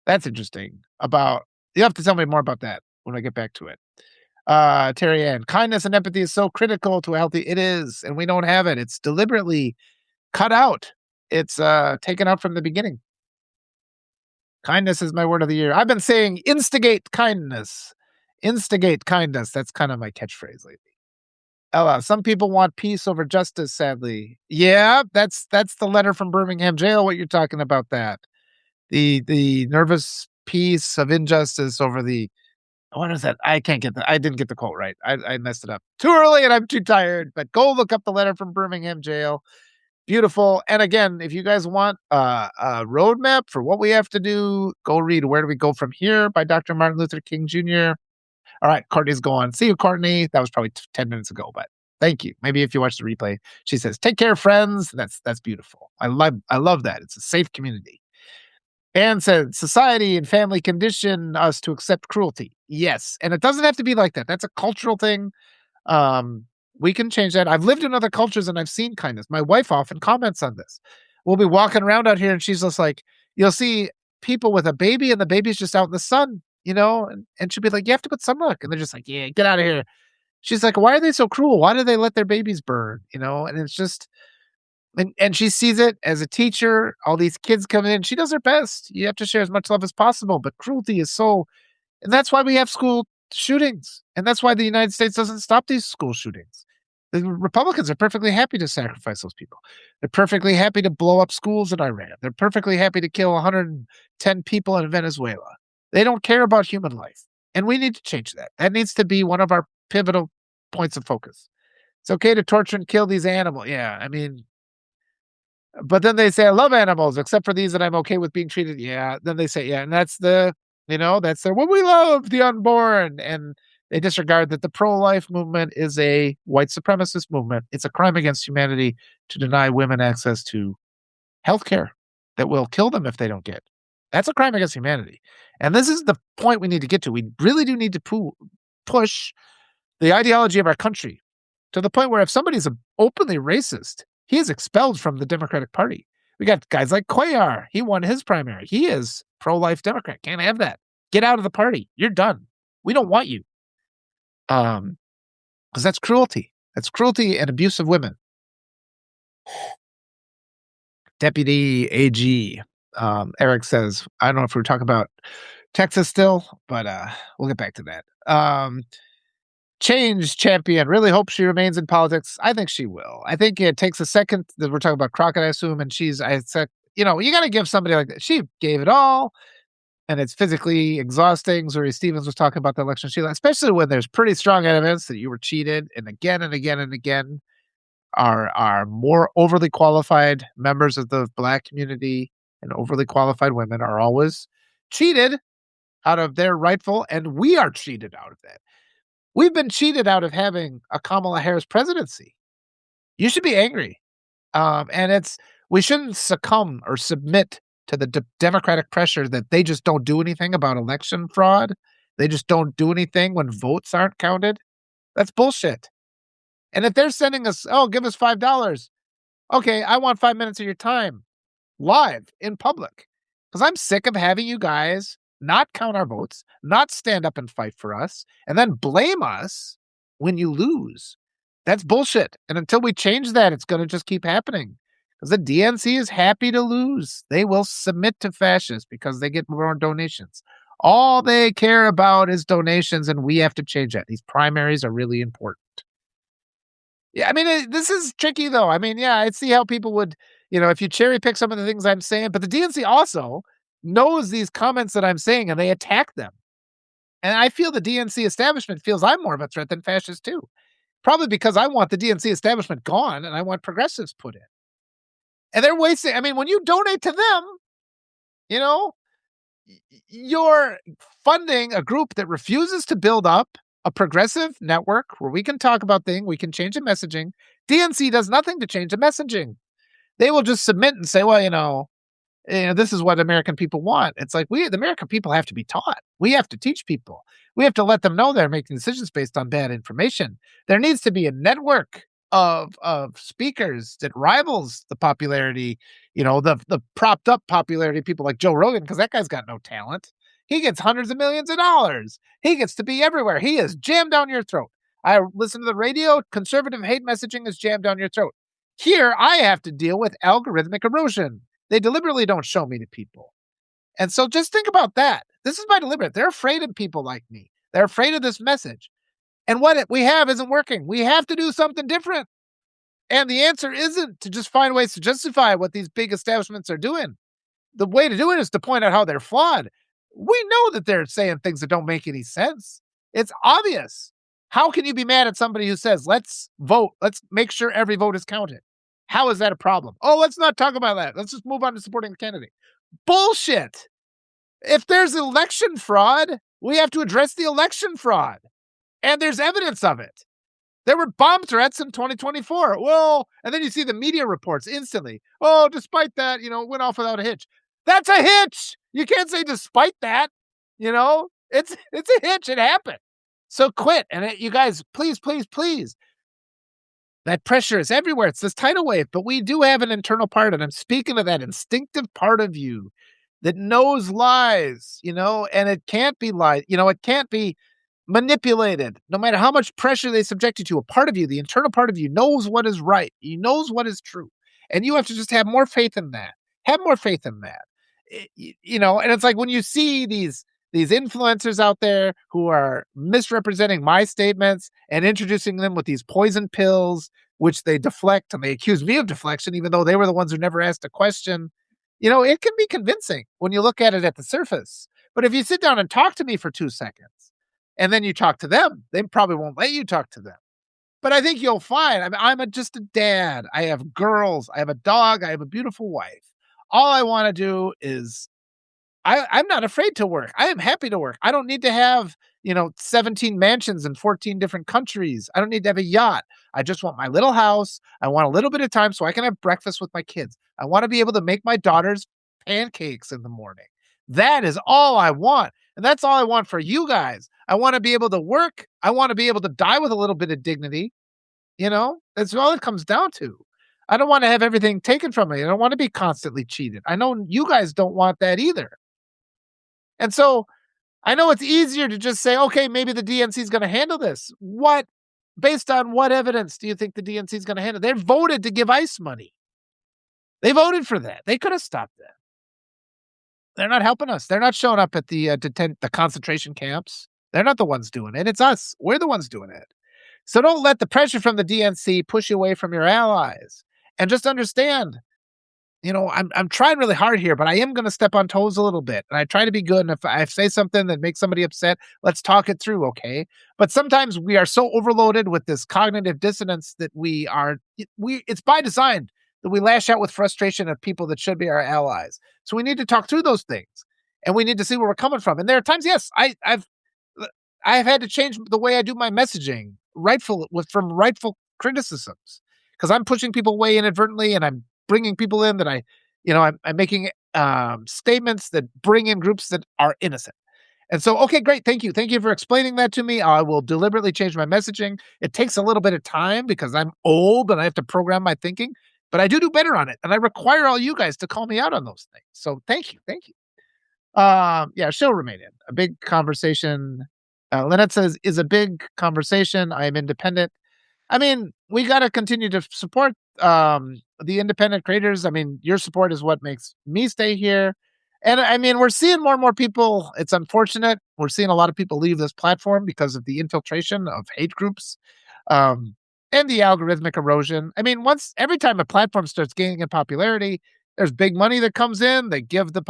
That's interesting. You have to tell me more about that when I get back to it. Terry Ann, kindness and empathy is so critical to a healthy. It is, and we don't have it. It's deliberately cut out. It's taken out from the beginning. Kindness is my word of the year. I've been saying instigate kindness. Instigate kindness. That's kind of my catchphrase lately. Ella, some people want peace over justice, sadly. Yeah, that's the letter from Birmingham jail, what you're talking about that. The nervous peace of injustice over what is that? I didn't get the quote right. I messed it up. Too early and I'm too tired, but go look up the letter from Birmingham jail. Beautiful. And again, if you guys want a roadmap for what we have to do, go read Where Do We Go From Here by Dr. Martin Luther King Jr. All right, Courtney's going. See you, Courtney. That was probably 10 minutes ago, but thank you. Maybe if you watch the replay, she says, take care, friends. That's beautiful. I love that. It's a safe community. Anne said, society and family condition us to accept cruelty. Yes. And it doesn't have to be like that. That's a cultural thing. We can change that. I've lived in other cultures and I've seen kindness. My wife often comments on this. We'll be walking around out here and she's just like, you'll see people with a baby and the baby's just out in the sun, and she'll be like, you have to put sunblock. And they're just like, yeah, get out of here. She's like, why are they so cruel? Why do they let their babies burn? And it's just, and she sees it as a teacher, all these kids come in, she does her best. You have to share as much love as possible, but cruelty is and that's why we have school shootings. And that's why the United States doesn't stop these school shootings. The Republicans are perfectly happy to sacrifice those people. They're perfectly happy to blow up schools in Iran. They're perfectly happy to kill 110 people in Venezuela. They don't care about human life. And we need to change that. That needs to be one of our pivotal points of focus. It's okay to torture and kill these animals. Yeah, I mean, but then they say, I love animals, except for these that I'm okay with being treated. Yeah. Then they say, yeah. And that's That's their, well, we love the unborn. And they disregard that the pro-life movement is a white supremacist movement. It's a crime against humanity to deny women access to healthcare that will kill them if they don't get. That's a crime against humanity. And this is the point we need to get to. We really do need to push the ideology of our country to the point where if somebody's openly racist, he is expelled from the Democratic Party. We got guys like Cuellar. He won his primary. He is pro-life Democrat. Can't have that. Get out of the party. You're done. We don't want you. Because that's cruelty. That's cruelty and abuse of women. Deputy AG Eric says, I don't know if we're talking about Texas still, but we'll get back to that. Change champion. Really hope she remains in politics. I think she will. I think it takes a second that we're talking about Crockett, I assume, and I said, you got to give somebody like that. She gave it all, and it's physically exhausting. Zuri Stevens was talking about the election, especially when there's pretty strong evidence that you were cheated, and again and again and again. Are more overly qualified members of the Black community and overly qualified women are always cheated out of their rightful, and we are cheated out of that. We've been cheated out of having a Kamala Harris presidency. You should be angry. And we shouldn't succumb or submit to the Democratic pressure that they just don't do anything about election fraud. They just don't do anything when votes aren't counted. That's bullshit. And if they're sending us, oh, give us $5. Okay, I want 5 minutes of your time live in public. Because I'm sick of having you guys not count our votes, not stand up and fight for us, and then blame us when you lose. That's bullshit. And until we change that, it's going to just keep happening. Because the DNC is happy to lose. They will submit to fascists because they get more donations. All they care about is donations, and we have to change that. These primaries are really important. Yeah, I mean, this is tricky, though. I mean, yeah, I see how people would, if you cherry pick some of the things I'm saying, but the DNC also knows these comments that I'm saying and they attack them. And I feel the DNC establishment feels I'm more of a threat than fascists, too. Probably because I want the DNC establishment gone and I want progressives put in. And they're wasting, I mean, when you donate to them, you're funding a group that refuses to build up a progressive network where we can talk about things, we can change the messaging. DNC does nothing to change the messaging. They will just submit and say, well, this is what American people want. It's like the American people have to be taught. We have to teach people. We have to let them know they're making decisions based on bad information. There needs to be a network of speakers that rivals the popularity, the propped up popularity of people like Joe Rogan, because that guy's got no talent. He gets hundreds of millions of dollars. He gets to be everywhere. He is jammed down your throat. I listen to the radio. Conservative hate messaging is jammed down your throat. Here, I have to deal with algorithmic erosion. They deliberately don't show me to people. And so just think about that. This is by deliberate. They're afraid of people like me. They're afraid of this message. And what we have isn't working. We have to do something different. And the answer isn't to just find ways to justify what these big establishments are doing. The way to do it is to point out how they're flawed. We know that they're saying things that don't make any sense. It's obvious. How can you be mad at somebody who says, let's vote, let's make sure every vote is counted? How is that a problem? Oh, let's not talk about that. Let's just move on to supporting the candidate. Bullshit. If there's election fraud, we have to address the election fraud. And there's evidence of it. There were bomb threats in 2024. Well, and then you see the media reports instantly. Oh, despite that, it went off without a hitch. That's a hitch. You can't say despite that. It's a hitch. It happened. So quit. And you guys, please, please, please. That pressure is everywhere. It's this tidal wave, but we do have an internal part, and I'm speaking of that instinctive part of you that knows lies, and it can't be lied. It can't be manipulated. No matter how much pressure they subject you to, a part of you, the internal part of you knows what is right. He knows what is true. And you have to just have more faith in that. Have more faith in that. And it's like when you see these influencers out there who are misrepresenting my statements and introducing them with these poison pills, which they deflect, and they accuse me of deflection, even though they were the ones who never asked a question. It can be convincing when you look at it at the surface. But if you sit down and talk to me for 2 seconds, and then you talk to them, they probably won't let you talk to them. But I think you'll find, I'm just a dad. I have girls. I have a dog. I have a beautiful wife. All I want to do is I'm not afraid to work. I am happy to work. I don't need to have, 17 mansions in 14 different countries. I don't need to have a yacht. I just want my little house. I want a little bit of time so I can have breakfast with my kids. I want to be able to make my daughters pancakes in the morning. That is all I want. And that's all I want for you guys. I want to be able to work. I want to be able to die with a little bit of dignity. That's all it comes down to. I don't want to have everything taken from me. I don't want to be constantly cheated. I know you guys don't want that either. And so I know it's easier to just say, okay, maybe the DNC is going to handle this. Based on what evidence do you think the DNC is going to handle? They voted to give ICE money. They voted for that. They could have stopped that. They're not helping us. They're not showing up at the concentration camps. They're not the ones doing it. It's us. We're the ones doing it. So don't let the pressure from the DNC push you away from your allies. And just understand, I'm trying really hard here, but I am going to step on toes a little bit. And I try to be good. And if I say something that makes somebody upset, let's talk it through, okay? But sometimes we are so overloaded with this cognitive dissonance that it's by design that we lash out with frustration at people that should be our allies. So we need to talk through those things, and we need to see where we're coming from. And there are times, yes, I've had to change the way I do my messaging, from rightful criticisms, because I'm pushing people away inadvertently, and I'm bringing people in that I'm making statements that bring in groups that are innocent. And so, okay, great. Thank you. Thank you for explaining that to me. I will deliberately change my messaging. It takes a little bit of time because I'm old and I have to program my thinking, but I do better on it. And I require all you guys to call me out on those things. So thank you. Thank you. Yeah, she'll remain in. A big conversation. Lynette says, is a big conversation. I am independent. I mean, we got to continue to support the independent creators. I mean, your support is what makes me stay here. And I mean, we're seeing more and more people. It's unfortunate. We're seeing a lot of people leave this platform because of the infiltration of hate groups um, and the algorithmic erosion. I mean, every time a platform starts gaining in popularity, there's big money that comes in. They give the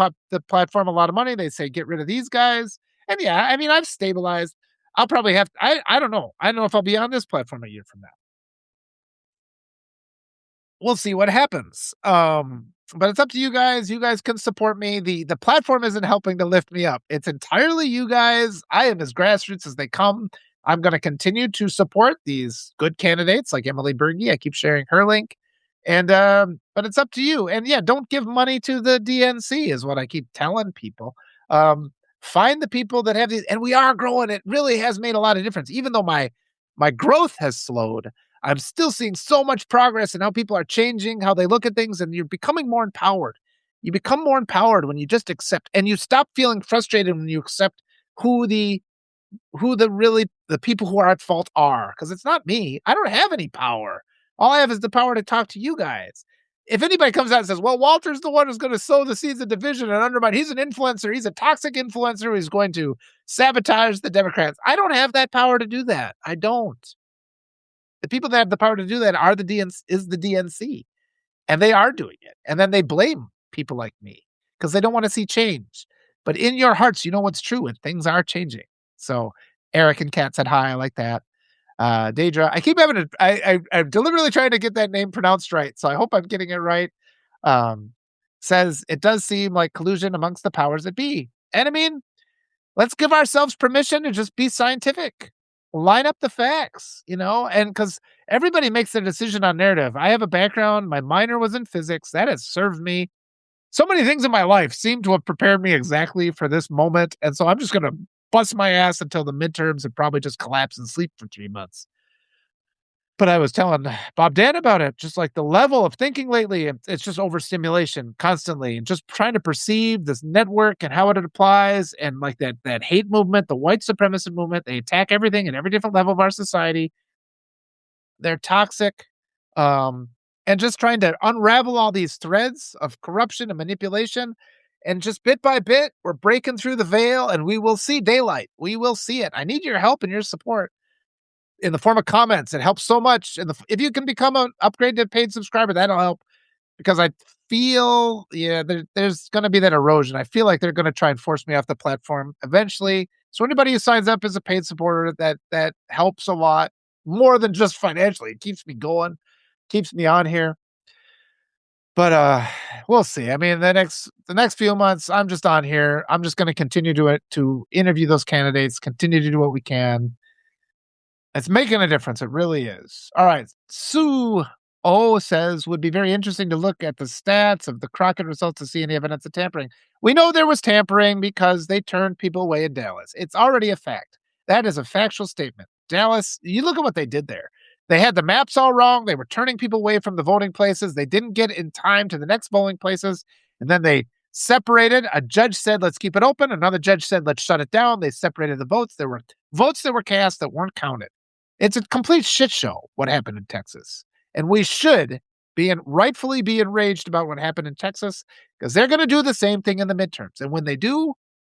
platform a lot of money. They say, get rid of these guys. And yeah, I mean, I've stabilized. I'll probably I don't know. I don't know if I'll be on this platform a year from now. We'll see what happens. But it's up to you guys. You guys can support me. The platform isn't helping to lift me up. It's entirely you guys. I am as grassroots as they come. I'm going to continue to support these good candidates like Emily Berge. I keep sharing her link. And but it's up to you. And yeah, don't give money to the DNC is what I keep telling people. Find the people that have these, and we are growing. It really has made a lot of difference. Even though my growth has slowed, I'm still seeing so much progress in how people are changing, how they look at things, and you're becoming more empowered. You become more empowered when you just accept, and you stop feeling frustrated when you accept who the the people who are at fault are. Because it's not me. I don't have any power. All I have is the power to talk to you guys. If anybody comes out and says, well, Walter's the one who's going to sow the seeds of division and undermine, he's an influencer, he's a toxic influencer who's going to sabotage the Democrats. I don't have that power to do that. I don't. The people that have the power to do that are the DNC, and they are doing it. And then they blame people like me because they don't want to see change. But in your hearts, you know what's true, and things are changing. So Eric and Kat said hi. I like that. Daedra, I keep having I'm deliberately trying to get that name pronounced right, so I hope I'm getting it right. Um, Says it does seem like collusion amongst the powers that be. And I mean, let's give ourselves permission to just be scientific. Line up the facts, and because everybody makes their decision on narrative. I have a background, my minor was in physics. That has served me. So many things in my life seem to have prepared me exactly for this moment. And so I'm just going to bust my ass until the midterms and probably just collapse and sleep for 3 months. But I was telling Bob Dan about it, just like the level of thinking lately, it's just overstimulation constantly and just trying to perceive this network and how it applies. And like that hate movement, the white supremacist movement, they attack everything at every different level of our society. They're toxic. And just trying to unravel all these threads of corruption and manipulation. And just bit by bit, we're breaking through the veil and we will see daylight. We will see it. I need your help and your support in the form of comments. It helps so much. And if you can become an upgraded paid subscriber, that'll help because I feel, there's going to be that erosion. I feel like they're going to try and force me off the platform eventually. So anybody who signs up as a paid supporter, that helps a lot more than just financially. It keeps me going, keeps me on here. But, we'll see. I mean, the next few months, I'm just on here. I'm just gonna continue to interview those candidates, continue to do what we can. It's making a difference, it really is. Alright, Sue O says, "Would be very interesting to look at the stats of the Crockett results to see any evidence of tampering." We know there was tampering because they turned people away in Dallas. It's already a fact. That is a factual statement. Dallas, you look at what they did there. They had the maps all wrong, they were turning people away from the voting places, they didn't get in time to the next voting places, and then they separated. A judge said, "Let's keep it open." Another judge said, "Let's shut it down." They separated the votes. There were votes that were cast that weren't counted. It's a complete shit show what happened in Texas, and we should rightfully be enraged about what happened in Texas because they're gonna do the same thing in the midterms, and when they do,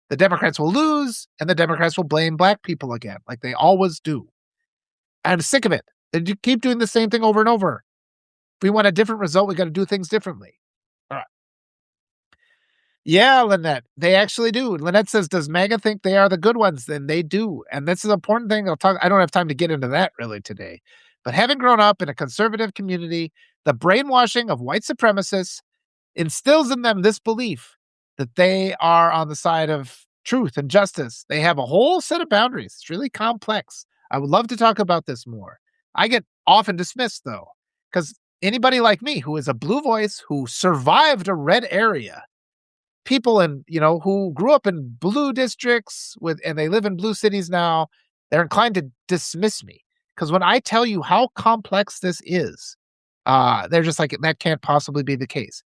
the Democrats will lose, and the Democrats will blame black people again, like they always do. I'm sick of it. They keep doing the same thing over and over. If we want a different result, we gotta do things differently. Alright. Yeah, Lynette, they actually do. Lynette says, "Does MAGA think they are the good ones?" Then they do, and this is an important thing. I don't have time to get into that really today, but having grown up in a conservative community, the brainwashing of white supremacists instills in them this belief that they are on the side of truth and justice. They have a whole set of boundaries. It's really complex. I would love to talk about this more. I get often dismissed though, because anybody like me who is a blue voice who survived a red area, people who grew up in blue districts and they live in blue cities now, they're inclined to dismiss me because when I tell you how complex this is, they're just like, that can't possibly be the case.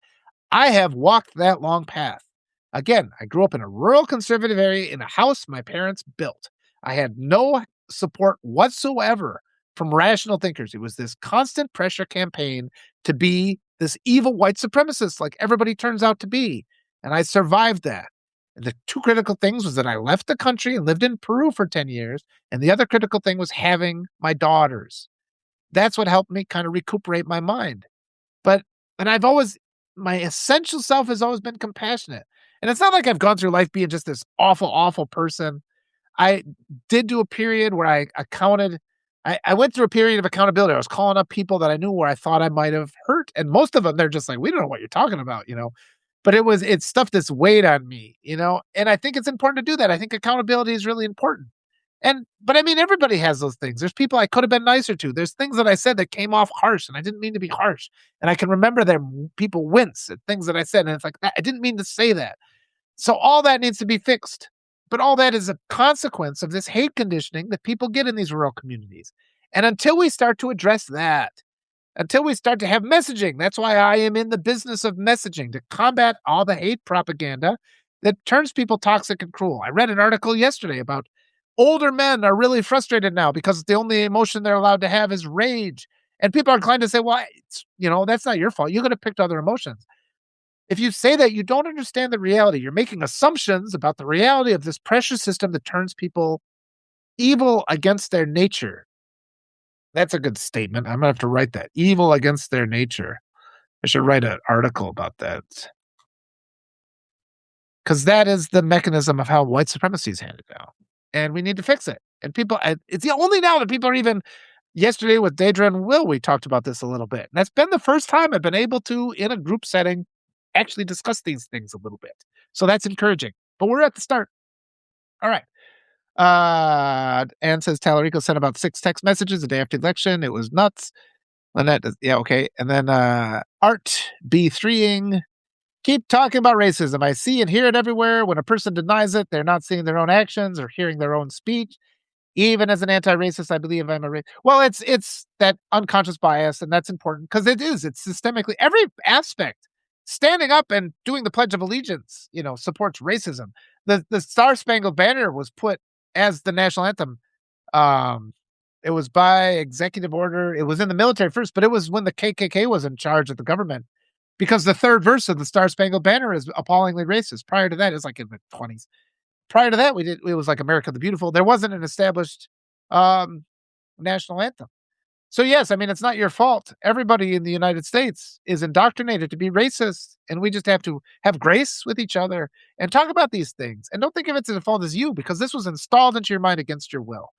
I have walked that long path. Again, I grew up in a rural conservative area in a house my parents built. I had no support whatsoever from rational thinkers. It was this constant pressure campaign to be this evil white supremacist like everybody turns out to be. And I survived that. And the two critical things was that I left the country and lived in Peru for 10 years. And the other critical thing was having my daughters. That's what helped me kind of recuperate my mind. But and I've always my essential self has always been compassionate. And it's not like I've gone through life being just this awful, awful person. I did do a period where I accounted. I went through a period of accountability. I was calling up people that I knew where I thought I might have hurt. And most of them, they're just like, we don't know what you're talking about. But it's stuff that's weighed on me. And I think it's important to do that. I think accountability is really important. But I mean, everybody has those things. There's people I could have been nicer to. There's things that I said that came off harsh, and I didn't mean to be harsh. And I can remember that people wince at things that I said, and it's like, I didn't mean to say that. So all that needs to be fixed. But all that is a consequence of this hate conditioning that people get in these rural communities. And until we start to address that, until we start to have messaging, that's why I am in the business of messaging to combat all the hate propaganda that turns people toxic and cruel. I read an article yesterday about older men are really frustrated now because the only emotion they're allowed to have is rage. And people are inclined to say, well, that's not your fault. You could have picked other emotions. If you say that, you don't understand the reality. You're making assumptions about the reality of this precious system that turns people evil against their nature. That's a good statement. I'm going to have to write that. Evil against their nature. I should write an article about that. Because that is the mechanism of how white supremacy is handed down. And we need to fix it. And it's the only now that people are even, yesterday with Deidre and Will, we talked about this a little bit. And that's been the first time I've been able to, in a group setting, actually discuss these things a little bit. So that's encouraging. But we're at the start. All right. Anne says Tallarico sent about 6 text messages the day after the election. It was nuts. Lynette, yeah, okay. And then Art B3ing. Keep talking about racism. I see and hear it everywhere. When a person denies it, they're not seeing their own actions or hearing their own speech. Even as an anti-racist, I believe I'm a racist. Well, it's that unconscious bias, and that's important because it's systemically every aspect. Standing up and doing the Pledge of Allegiance, supports racism. The Star Spangled Banner was put as the national anthem. It was by executive order. It was in the military first, but it was when the KKK was in charge of the government. Because the third verse of the Star Spangled Banner is appallingly racist. Prior to that, it's like in the 20s. Prior to that, it was like America the Beautiful. There wasn't an established national anthem. So yes, I mean, it's not your fault. Everybody in the United States is indoctrinated to be racist, and we just have to have grace with each other and talk about these things. And don't think of it as a fault as you, because this was installed into your mind against your will.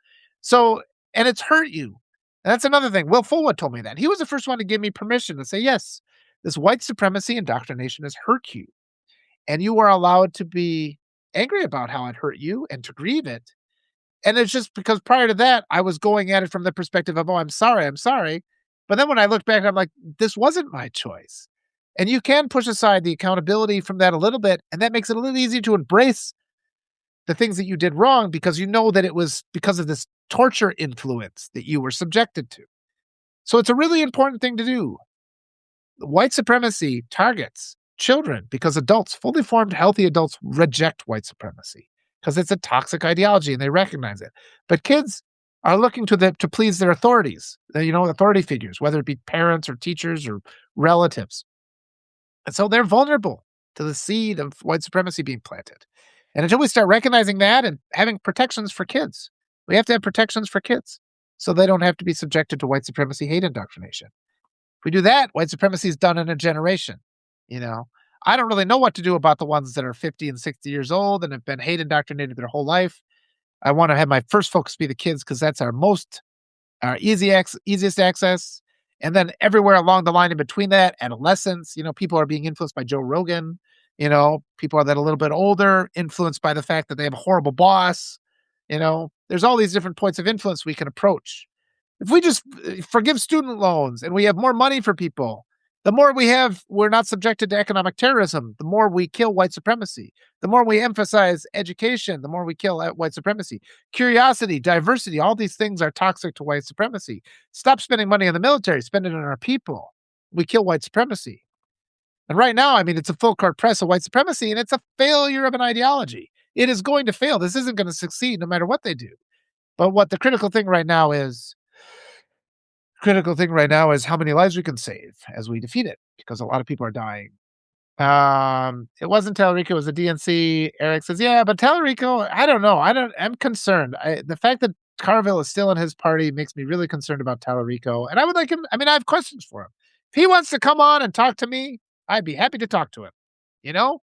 So, and it's hurt you. And that's another thing. Will Fullwood told me that. He was the first one to give me permission to say, yes, This white supremacy indoctrination has hurt you, and you are allowed to be angry about how it hurt you and to grieve it. And it's just because prior to that, I was going at it from the perspective of, "Oh, I'm sorry, I'm sorry." But then when I look back, I'm like, "This wasn't my choice." And you can push aside the accountability from that a little bit, and that makes it a little easier to embrace the things that you did wrong because you know that it was because of this torture influence that you were subjected to. So it's a really important thing to do. White supremacy targets children because adults, fully formed, healthy adults, reject white supremacy because it's a toxic ideology and they recognize it. But kids are looking to please their authorities, authority figures, whether it be parents or teachers or relatives. And so they're vulnerable to the seed of white supremacy being planted. And until we start recognizing that and having protections for kids, we have to have protections for kids so they don't have to be subjected to white supremacy hate indoctrination. If we do that, white supremacy is done in a generation. You know, I don't really know what to do about the ones that are 50 and 60 years old and have been hate indoctrinated their whole life. I want to have my first focus be the kids because that's our easiest access. And then everywhere along the line in between that, adolescence, people are being influenced by Joe Rogan. People that are a little bit older, influenced by the fact that they have a horrible boss. There's all these different points of influence we can approach. If we just forgive student loans and we have more money for people, the more we're not subjected to economic terrorism, the more we kill white supremacy. The more we emphasize education, the more we kill white supremacy. Curiosity, diversity, all these things are toxic to white supremacy. Stop spending money on the military, spend it on our people. We kill white supremacy. And right now, it's a full court press of white supremacy, and it's a failure of an ideology. It is going to fail. This isn't going to succeed no matter what they do. But what the critical thing right now is how many lives we can save as we defeat it, because a lot of people are dying. It wasn't Tallarico, it was the DNC. Eric says, yeah, but Tallarico, I don't know. I'm concerned. The fact that Carville is still in his party makes me really concerned about Tallarico. And I would like him. I have questions for him. If he wants to come on and talk to me, I'd be happy to talk to him, you know?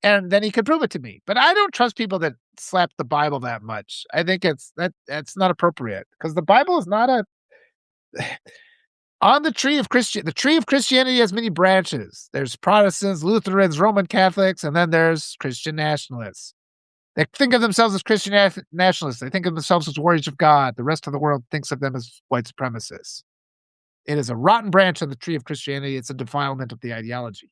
And then he could prove it to me. But I don't trust people that slap the Bible that much. I think that's not appropriate because the Bible is not a on the tree of Christianity has many branches. There's Protestants, Lutherans, Roman Catholics, and then there's Christian nationalists. They think of themselves as Christian nationalists. They think of themselves as warriors of God. The rest of the world thinks of them as white supremacists. It is a rotten branch on the tree of Christianity. It's a defilement of the ideology.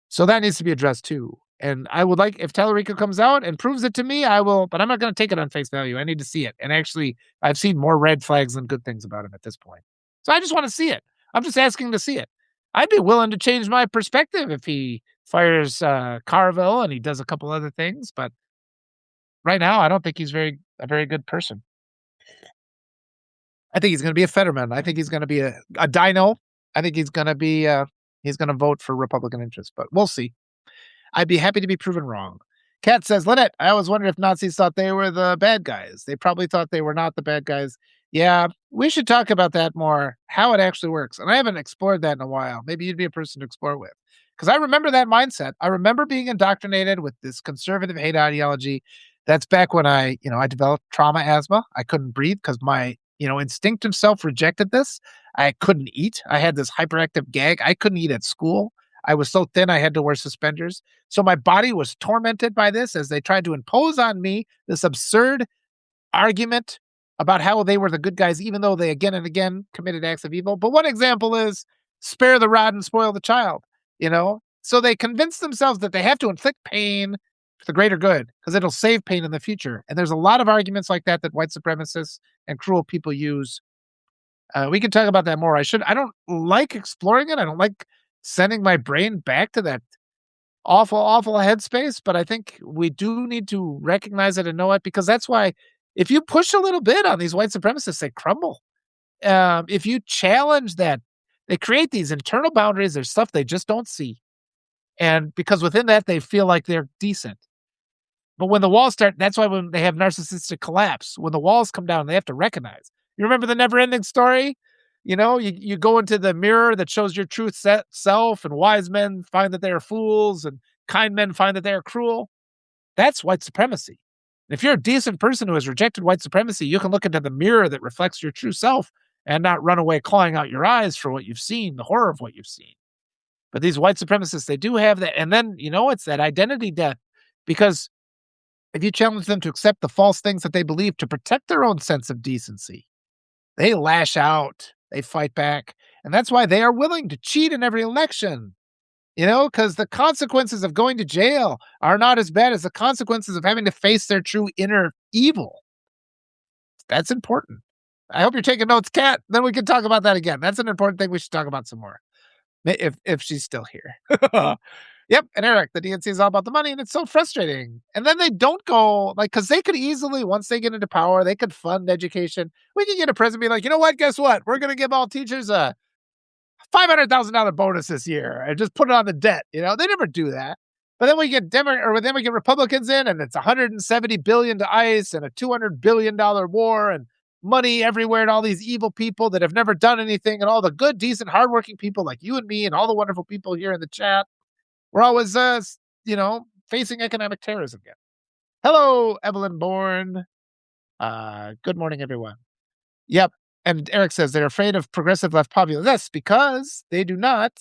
So that needs to be addressed too. And I would like, if Tallarico comes out and proves it to me, I will, but I'm not going to take it on face value. I need to see it. And actually, I've seen more red flags than good things about him at this point. So I just want to see it. I'm just asking to see it. I'd be willing to change my perspective if he fires Carville and he does a couple other things. But right now, I don't think he's a very good person. I think he's going to be a Fetterman. I think he's going to be a dino. I think he's going to vote for Republican interests, but we'll see. I'd be happy to be proven wrong. Kat says, Lynette, I always wondered if Nazis thought they were the bad guys. They probably thought they were not the bad guys. Yeah, we should talk about that more, how it actually works. And I haven't explored that in a while. Maybe you'd be a person to explore with. Because I remember that mindset. I remember being indoctrinated with this conservative hate ideology. That's back when I developed trauma asthma. I couldn't breathe because my, instinctive self rejected this. I couldn't eat. I had this hyperactive gag. I couldn't eat at school. I was so thin I had to wear suspenders. So my body was tormented by this as they tried to impose on me this absurd argument about how they were the good guys, even though they again and again committed acts of evil. But one example is spare the rod and spoil the child, So they convince themselves that they have to inflict pain for the greater good because it'll save pain in the future. And there's a lot of arguments like that white supremacists and cruel people use. We can talk about that more. I don't like exploring it. I don't like sending my brain back to that awful, awful headspace. But I think we do need to recognize it and know it, because that's why if you push a little bit on these white supremacists, they crumble. If you challenge that, they create these internal boundaries. There's stuff they just don't see. And because within that, they feel like they're decent. But when the walls start, that's why when they have narcissistic collapse, when the walls come down, they have to recognize. You remember the never ending story? You go into the mirror that shows your true self, and wise men find that they are fools, and kind men find that they are cruel. That's white supremacy. And if you're a decent person who has rejected white supremacy, you can look into the mirror that reflects your true self and not run away clawing out your eyes for what you've seen, the horror of what you've seen. But these white supremacists, they do have that. And then, it's that identity death because if you challenge them to accept the false things that they believe to protect their own sense of decency, they lash out, they fight back. And that's why they are willing to cheat in every election, because the consequences of going to jail are not as bad as the consequences of having to face their true inner evil. That's important. I hope you're taking notes, Kat. Then we can talk about that again. That's an important thing we should talk about some more. If she's still here. Yep, and Eric, the DNC is all about the money, and it's so frustrating. And then they don't go, because they could easily, once they get into power, they could fund education. We can get a president be like, you know what, guess what? We're going to give all teachers a $500,000 bonus this year and just put it on the debt. They never do that. But then we get then we get Republicans in, and it's $170 billion to ICE and a $200 billion war and money everywhere, and all these evil people that have never done anything, and all the good, decent, hardworking people like you and me and all the wonderful people here in the chat. We're always, facing economic terrorism again. Hello, Evelyn Bourne. Good morning, everyone. Yep. And Eric says they're afraid of progressive left populists. That's because they do not.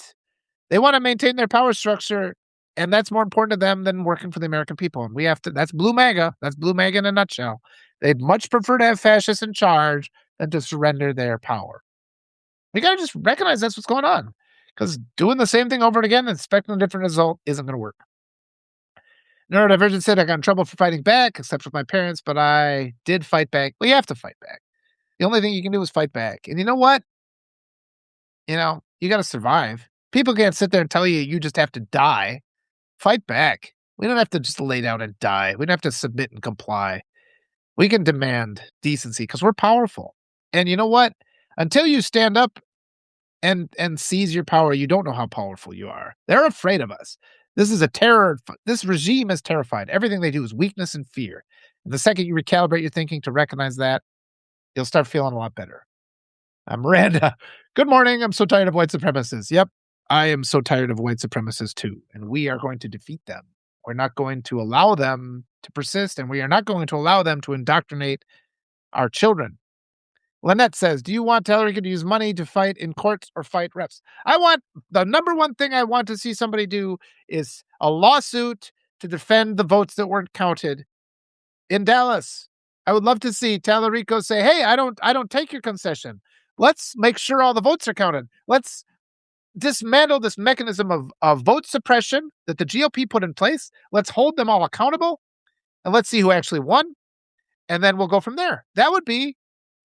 They want to maintain their power structure, and that's more important to them than working for the American people. And we have to. That's blue MAGA. That's blue MAGA in a nutshell. They'd much prefer to have fascists in charge than to surrender their power. We got to just recognize that's what's going on. Because doing the same thing over and again and expecting a different result isn't going to work. Neurodivergent said I got in trouble for fighting back, except with my parents, but I did fight back. Well, you have to fight back. The only thing you can do is fight back. And you know what? You got to survive. People can't sit there and tell you just have to die. Fight back. We don't have to just lay down and die. We don't have to submit and comply. We can demand decency because we're powerful. And you know what? Until you stand up and seize your power, you don't know how powerful you are. They're afraid of us. This is a terror. This regime is terrified. Everything they do is weakness and fear. And the second you recalibrate your thinking to recognize that, you'll start feeling a lot better. I'm Miranda. Good morning. I'm so tired of white supremacists. Yep, I am so tired of white supremacists too. And we are going to defeat them. We're not going to allow them to persist, and we are not going to allow them to indoctrinate our children. Lynette says, do you want Tallarico to use money to fight in courts or fight reps? The number one thing I want to see somebody do is a lawsuit to defend the votes that weren't counted in Dallas. I would love to see Tallarico say, hey, I don't take your concession. Let's make sure all the votes are counted. Let's dismantle this mechanism of vote suppression that the GOP put in place. Let's hold them all accountable, and let's see who actually won. And then we'll go from there. That would be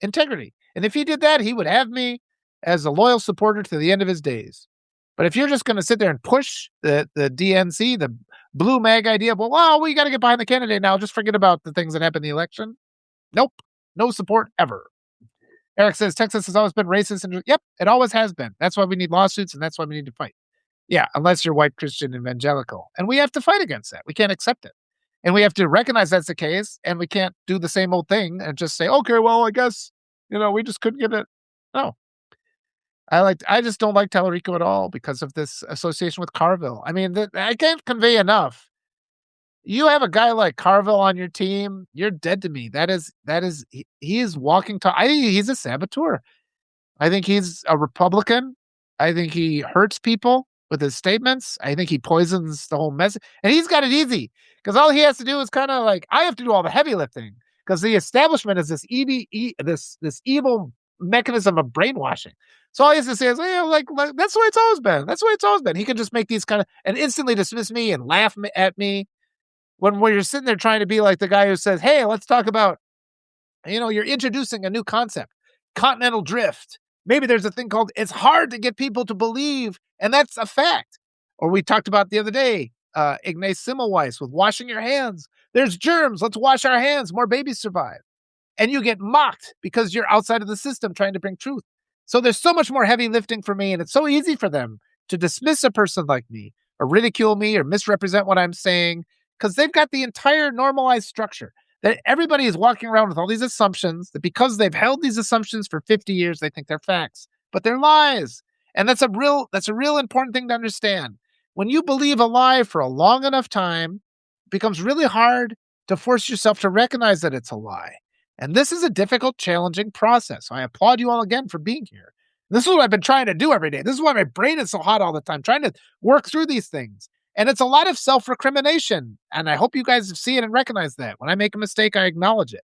integrity. And if he did that, he would have me as a loyal supporter to the end of his days. But if you're just going to sit there and push the DNC, the blue MAG idea, we got to get behind the candidate now, just forget about the things that happened in the election. Nope. No support ever. Eric says Texas has always been racist. Yep, it always has been. That's why we need lawsuits, and that's why we need to fight. Yeah, unless you're white Christian evangelical. And we have to fight against that. We can't accept it. And we have to recognize that's the case, and we can't do the same old thing and just say, okay, well, I guess, we just couldn't get it. No. I just don't like Tallarico at all because of this association with Carville. I mean, I can't convey enough. You have a guy like Carville on your team, you're dead to me. He is walking to, I think he's a saboteur. I think he's a Republican. I think he hurts people with his statements. I think he poisons the whole message. And he's got it easy because all he has to do is kind of I have to do all the heavy lifting because the establishment is this evil mechanism of brainwashing. So all he has to say is, that's the way it's always been. That's the way it's always been. He can just make these and instantly dismiss me and laugh at me when you're sitting there trying to be like the guy who says, hey, let's talk about, you're introducing a new concept, continental drift. Maybe there's a thing called, it's hard to get people to believe, and that's a fact. Or we talked about the other day, Ignaz Semmelweis with washing your hands. There's germs. Let's wash our hands. More babies survive. And you get mocked because you're outside of the system trying to bring truth. So there's so much more heavy lifting for me, and it's so easy for them to dismiss a person like me or ridicule me or misrepresent what I'm saying because they've got the entire normalized structure. That everybody is walking around with all these assumptions that because they've held these assumptions for 50 years, they think they're facts, but they're lies. And that's a real important thing to understand. When you believe a lie for a long enough time, it becomes really hard to force yourself to recognize that it's a lie. And this is a difficult, challenging process. So I applaud you all again for being here. This is what I've been trying to do every day. This is why my brain is so hot all the time, trying to work through these things. And it's a lot of self-recrimination. And I hope you guys see it and recognize that. When I make a mistake, I acknowledge it.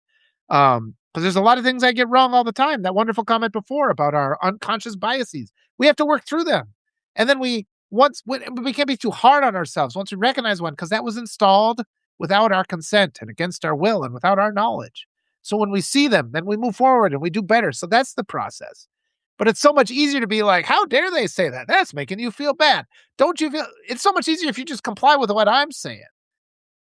Because there's a lot of things I get wrong all the time. That wonderful comment before about our unconscious biases. We have to work through them. And then we can't be too hard on ourselves once we recognize one, because that was installed without our consent and against our will and without our knowledge. So when we see them, then we move forward and we do better. So that's the process. But it's so much easier to be like, how dare they say that? That's making you feel bad. Don't you feel it's so much easier if you just comply with what I'm saying.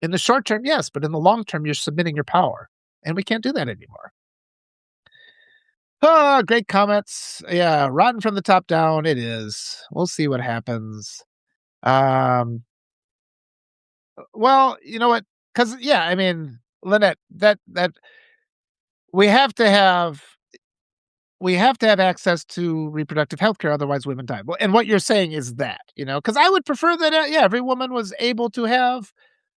In the short term, yes, but in the long term, you're submitting your power. And we can't do that anymore. Ah, great comments. Yeah, rotten from the top down. It is. We'll see what happens. Um, well, you know what? Because yeah, I mean, Lynette, that we have to have we have to have access to reproductive health care, otherwise women die. Well, and what you're saying is that, because I would prefer that, yeah, every woman was able to have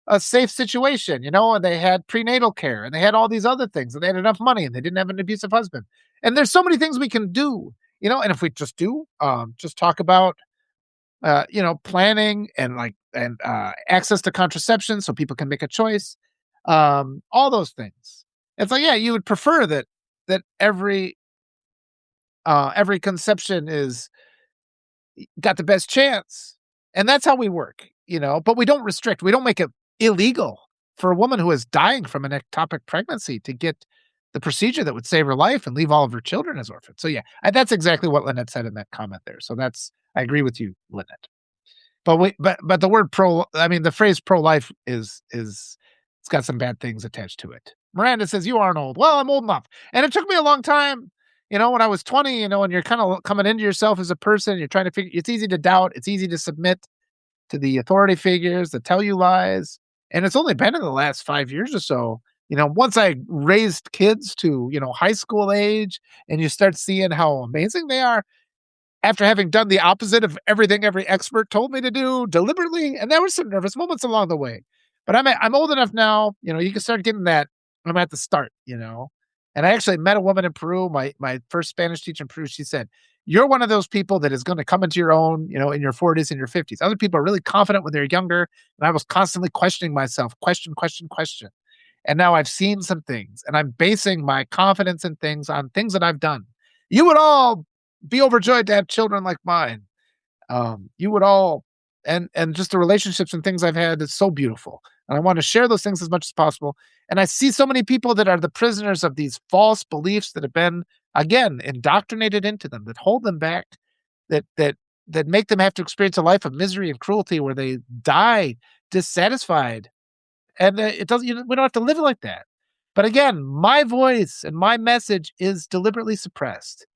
a safe situation, and they had prenatal care and they had all these other things and they had enough money and they didn't have an abusive husband. And there's so many things we can do, and if we just talk about, planning and access to contraception so people can make a choice, all those things. It's like, yeah, you would prefer that every conception is got the best chance. And that's how we work, but we don't restrict. We don't make it illegal for a woman who is dying from an ectopic pregnancy to get the procedure that would save her life and leave all of her children as orphans. So yeah, that's exactly what Lynette said in that comment there. So I agree with you, Lynette. But the word the phrase pro-life is it's got some bad things attached to it. Miranda says, "You aren't old." Well, I'm old enough. And it took me a long time, when I was 20, and you're kind of coming into yourself as a person, you're trying to figure, it's easy to doubt, it's easy to submit to the authority figures that tell you lies. And it's only been in the last 5 years or so, once I raised kids to, high school age, and you start seeing how amazing they are, after having done the opposite of everything every expert told me to do deliberately. And there were some nervous moments along the way. But I'm old enough now, you can start getting that. I'm at the start. And I actually met a woman in Peru, my first Spanish teacher in Peru. She said, "You're one of those people that is going to come into your own, in your 40s and your 50s. Other people are really confident when they're younger." And I was constantly questioning myself, question, question, question. And now I've seen some things and I'm basing my confidence in things on things that I've done. You would all be overjoyed to have children like mine. You would all, and just the relationships and things I've had is so beautiful. And I want to share those things as much as possible. And I see so many people that are the prisoners of these false beliefs that have been, again, indoctrinated into them, that hold them back, that make them have to experience a life of misery and cruelty where they die dissatisfied. And it doesn't, we don't have to live like that. But again, my voice and my message is deliberately suppressed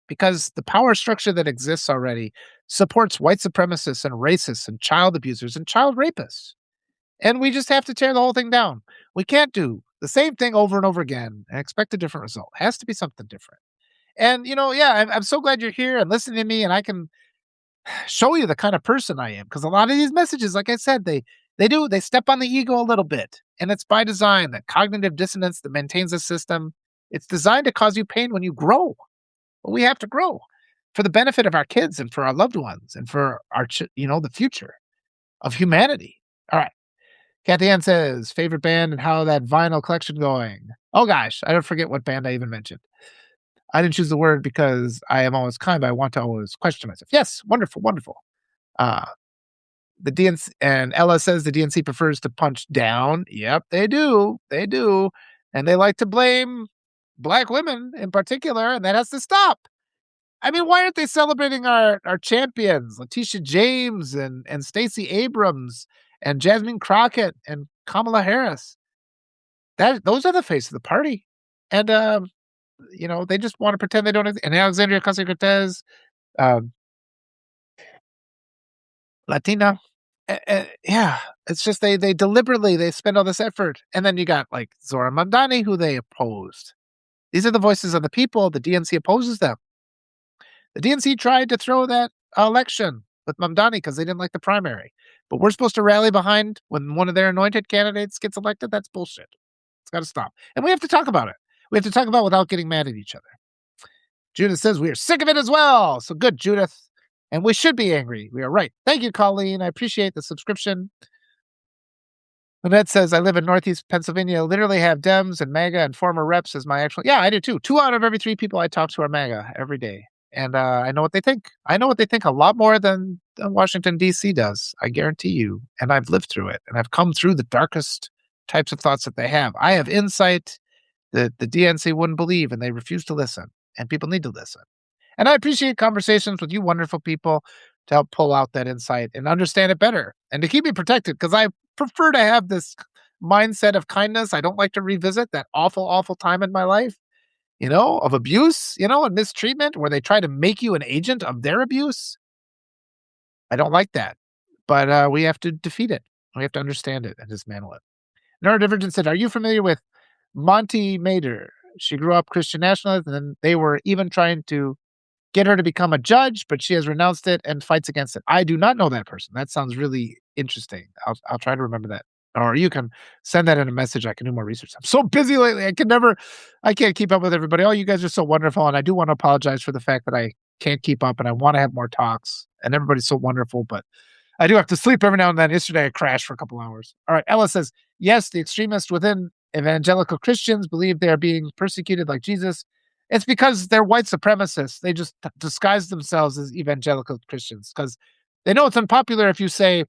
because the power structure that exists already supports white supremacists and racists and child abusers and child rapists. And we just have to tear the whole thing down. We can't do the same thing over and over again and expect a different result. It has to be something different. And, yeah, I'm so glad you're here and listening to me, and I can show you the kind of person I am. Because a lot of these messages, like I said, they step on the ego a little bit. And it's by design, that cognitive dissonance that maintains the system. It's designed to cause you pain when you grow. But we have to grow for the benefit of our kids and for our loved ones and for the future of humanity. All right. Kathy Ann says, favorite band and how that vinyl collection going? Oh gosh, I don't forget what band I even mentioned. I didn't choose the word because I am always kind, but I want to always question myself. Yes, wonderful, wonderful. Uh, the DNC and Ella says the DNC prefers to punch down. Yep, they do. They do. And they like to blame black women in particular, and that has to stop. I mean, why aren't they celebrating our champions, Letitia James and Stacey Abrams and Jasmine Crockett and Kamala Harris? Those are the face of the party. And they just want to pretend they don't and Alexandria Ocasio-Cortez, um, Latina. Yeah, it's just they deliberately they spend all this effort. And then you got like Zora Mamdani, who they opposed. These are the voices of the people. The DNC opposes them. The DNC tried to throw that election with Mamdani because they didn't like the primary. But we're supposed to rally behind when one of their anointed candidates gets elected? That's bullshit. It's got to stop. And we have to talk about it. We have to talk about it without getting mad at each other. Judith says, we are sick of it as well. So good, Judith. And we should be angry. We are right. Thank you, Colleen. I appreciate the subscription. Lynette says, I live in Northeast Pennsylvania. Literally have Dems and MAGA and former reps as my actual. Yeah, I do too. 2 out of every 3 people I talk to are MAGA every day. And I know what they think. I know what they think a lot more than Washington, D.C. does. I guarantee you. And I've lived through it. And I've come through the darkest types of thoughts that they have. I have insight that the DNC wouldn't believe, and they refuse to listen. And people need to listen. And I appreciate conversations with you wonderful people to help pull out that insight and understand it better and to keep me protected, because I prefer to have this mindset of kindness. I don't like to revisit that awful, awful time in my life, of abuse, and mistreatment where they try to make you an agent of their abuse. I don't like that. But we have to defeat it. We have to understand it and dismantle it. Neurodivergent said, are you familiar with Monty Mader? She grew up Christian nationalist, and then they were even trying to get her to become a judge, but she has renounced it and fights against it. I do not know that person. That sounds really interesting. I'll try to remember that. Or you can send that in a message. I can do more research. I'm so busy lately. I can't keep up with everybody. Oh, you guys are so wonderful. And I do want to apologize for the fact that I can't keep up, and I want to have more talks, and everybody's so wonderful, but I do have to sleep every now and then. Yesterday I crashed for a couple hours. All right. Ella says, yes, the extremists within evangelical Christians believe they are being persecuted like Jesus. It's because they're white supremacists. They just disguise themselves as evangelical Christians because they know it's unpopular if you say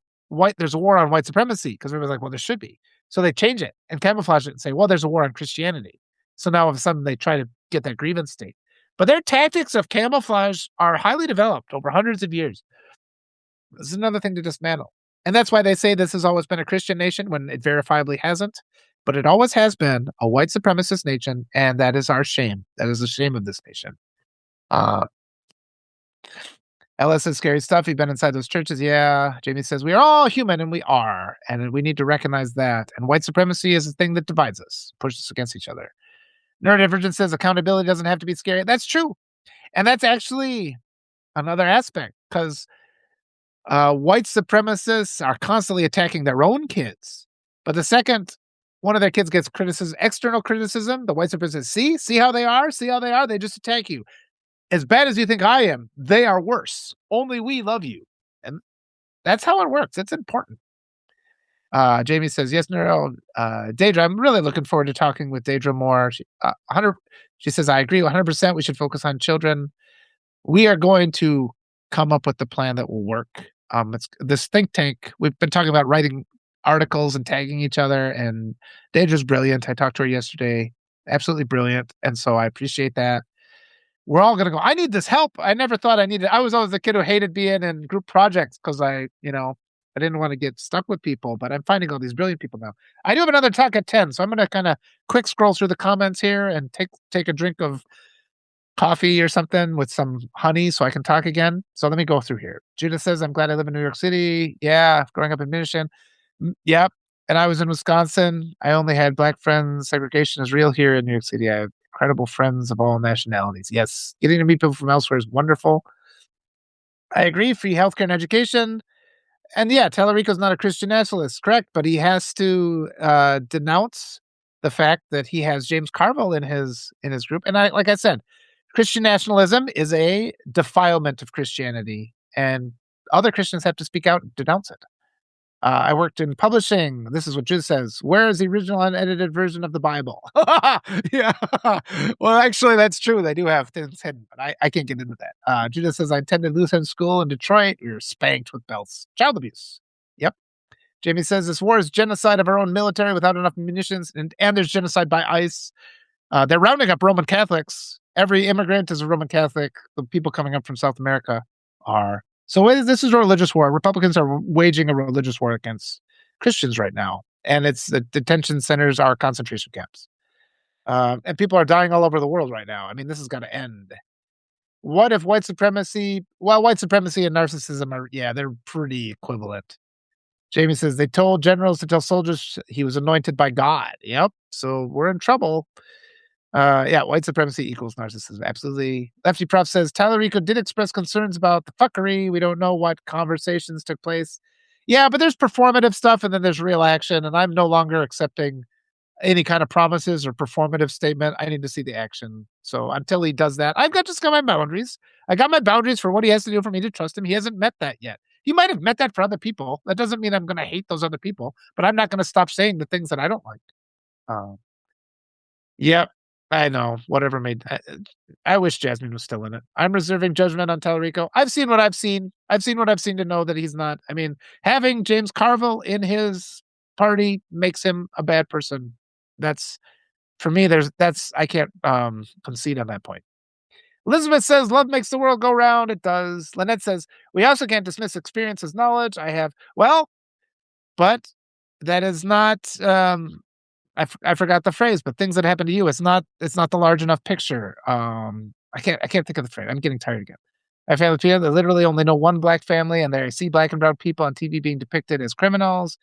there's a war on white supremacy, because everybody's like, well, there should be. So they change it and camouflage it and say, well, there's a war on Christianity. So now all of a sudden they try to get that grievance state. But their tactics of camouflage are highly developed over hundreds of years. This is another thing to dismantle. And that's why they say this has always been a Christian nation when it verifiably hasn't. But it always has been a white supremacist nation, and that is our shame. That is the shame of this nation. Ella says, scary stuff. You've been inside those churches. Yeah. Jamie says, we are all human, and we are. And we need to recognize that. And white supremacy is the thing that divides us, pushes us against each other. Neurodivergent says accountability doesn't have to be scary. That's true. And that's actually another aspect, because white supremacists are constantly attacking their own kids. But the second one of their kids gets criticism, external criticism, the white supremacists see how they are, they just attack you. As bad as you think I am, they are worse. Only we love you. And that's how it works. It's important. Jamie says, yes, Neuro. Daedra, I'm really looking forward to talking with Daedra more. She says, I agree 100%. We should focus on children. We are going to come up with the plan that will work. It's this think tank. We've been talking about writing articles and tagging each other, and Daedra's brilliant. I talked to her yesterday. Absolutely brilliant. And so I appreciate that. We're all going to go, I need this help. I never thought I needed. I was always the kid who hated being in group projects because I didn't want to get stuck with people, but I'm finding all these brilliant people now. I do have another talk at 10, so I'm going to kind of quick scroll through the comments here and take a drink of coffee or something with some honey so I can talk again. So let me go through here. Judith says, I'm glad I live in New York City. Yeah, growing up in Michigan. Yep. And I was in Wisconsin. I only had black friends. Segregation is real here in New York City. I have incredible friends of all nationalities. Yes, getting to meet people from elsewhere is wonderful. I agree. Free healthcare and education. And yeah, Tallarico's not a Christian nationalist, correct? But he has to denounce the fact that he has James Carville in his group. And like I said, Christian nationalism is a defilement of Christianity, and other Christians have to speak out and denounce it. I worked in publishing. This is what Jude says. Where is the original unedited version of the Bible? Yeah. Well, actually, that's true. They do have things hidden, but I can't get into that. Judah says, I attended Lutheran school in Detroit. We were spanked with belts. Child abuse. Yep. Jamie says, this war is genocide of our own military without enough munitions, and there's genocide by ICE. They're rounding up Roman Catholics. Every immigrant is a Roman Catholic. The people coming up from South America are. So this is a religious war. Republicans are waging a religious war against Christians right now. And it's the detention centers are concentration camps. And people are dying all over the world right now. I mean, this has got to end. What if white supremacy and narcissism they're pretty equivalent. Jamie says, they told generals to tell soldiers he was anointed by God. Yep. So we're in trouble. White supremacy equals narcissism. Absolutely. Lefty Prof says, Tallarico did express concerns about the fuckery. We don't know what conversations took place. Yeah, but there's performative stuff and then there's real action. And I'm no longer accepting any kind of promises or performative statement. I need to see the action. So until he does that, I've got just got my boundaries. I got my boundaries for what he has to do for me to trust him. He hasn't met that yet. He might have met that for other people. That doesn't mean I'm going to hate those other people, but I'm not going to stop saying the things that I don't like. Um, Yep, I know. Whatever made I wish Jasmine was still in it. I'm reserving judgment on Tallarico. I've seen what I've seen. I've seen what I've seen to know that he's not. I mean, having James Carville in his party makes him a bad person. That's for me. That's I can't concede on that point. Elizabeth says love makes the world go round. It does. Lynette says we also can't dismiss experience as knowledge. I have but that is not I forgot the phrase, but things that happen to you, it's not the large enough picture. I can't think of the phrase. I'm getting tired again. I have family people that literally only know one black family, and they see black and brown people on TV being depicted as criminals.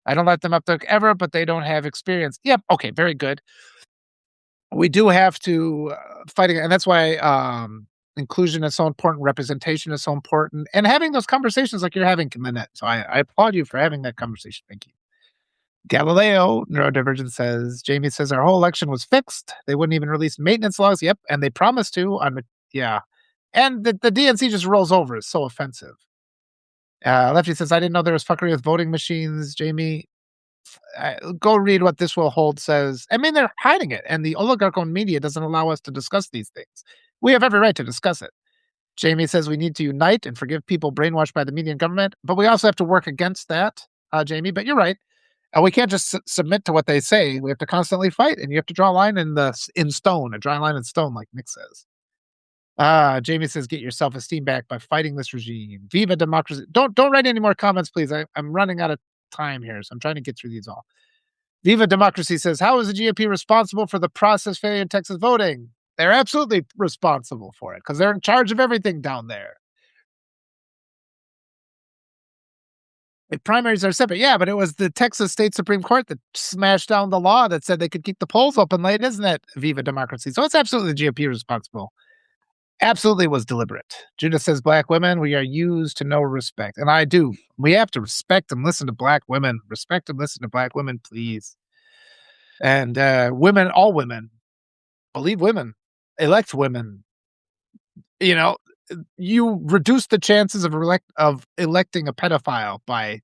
I don't let them up there ever, but they don't have experience. Yep. Okay. Very good. We do have to fight again, and that's why inclusion is so important. Representation is so important, and having those conversations like you're having, Minette. So I applaud you for having that conversation. Thank you. Galileo, neurodivergent says, Jamie says our whole election was fixed. They wouldn't even release maintenance logs. Yep. And they promised to on the, yeah. And the DNC just rolls over. It's so offensive. Lefty says, I didn't know there was fuckery with voting machines. Jamie, go read what This Will Hold says. I mean, they're hiding it. And the oligarch-owned media doesn't allow us to discuss these things. We have every right to discuss it. Jamie says we need to unite and forgive people brainwashed by the media and government, but we also have to work against that, Jamie. But you're right. We can't just submit to what they say. We have to constantly fight, and you have to draw a line in stone, a dry line in stone, like Nick says. Jamie says, "Get your self-esteem back by fighting this regime. Viva democracy!" Don't write any more comments, please. I'm running out of time here, so I'm trying to get through these all. Viva democracy says, "How is the GOP responsible for the process failure in Texas voting?" They're absolutely responsible for it because they're in charge of everything down there. The primaries are separate. Yeah, but it was the Texas State Supreme Court that smashed down the law that said they could keep the polls open late, isn't it? Viva democracy. So it's absolutely the GOP responsible. Absolutely was deliberate. Judith says, Black women, we are used to no respect. And I do. We have to respect and listen to Black women. Respect and listen to Black women, please. And women, all women, believe women, elect women. You know, you reduce the chances of electing a pedophile by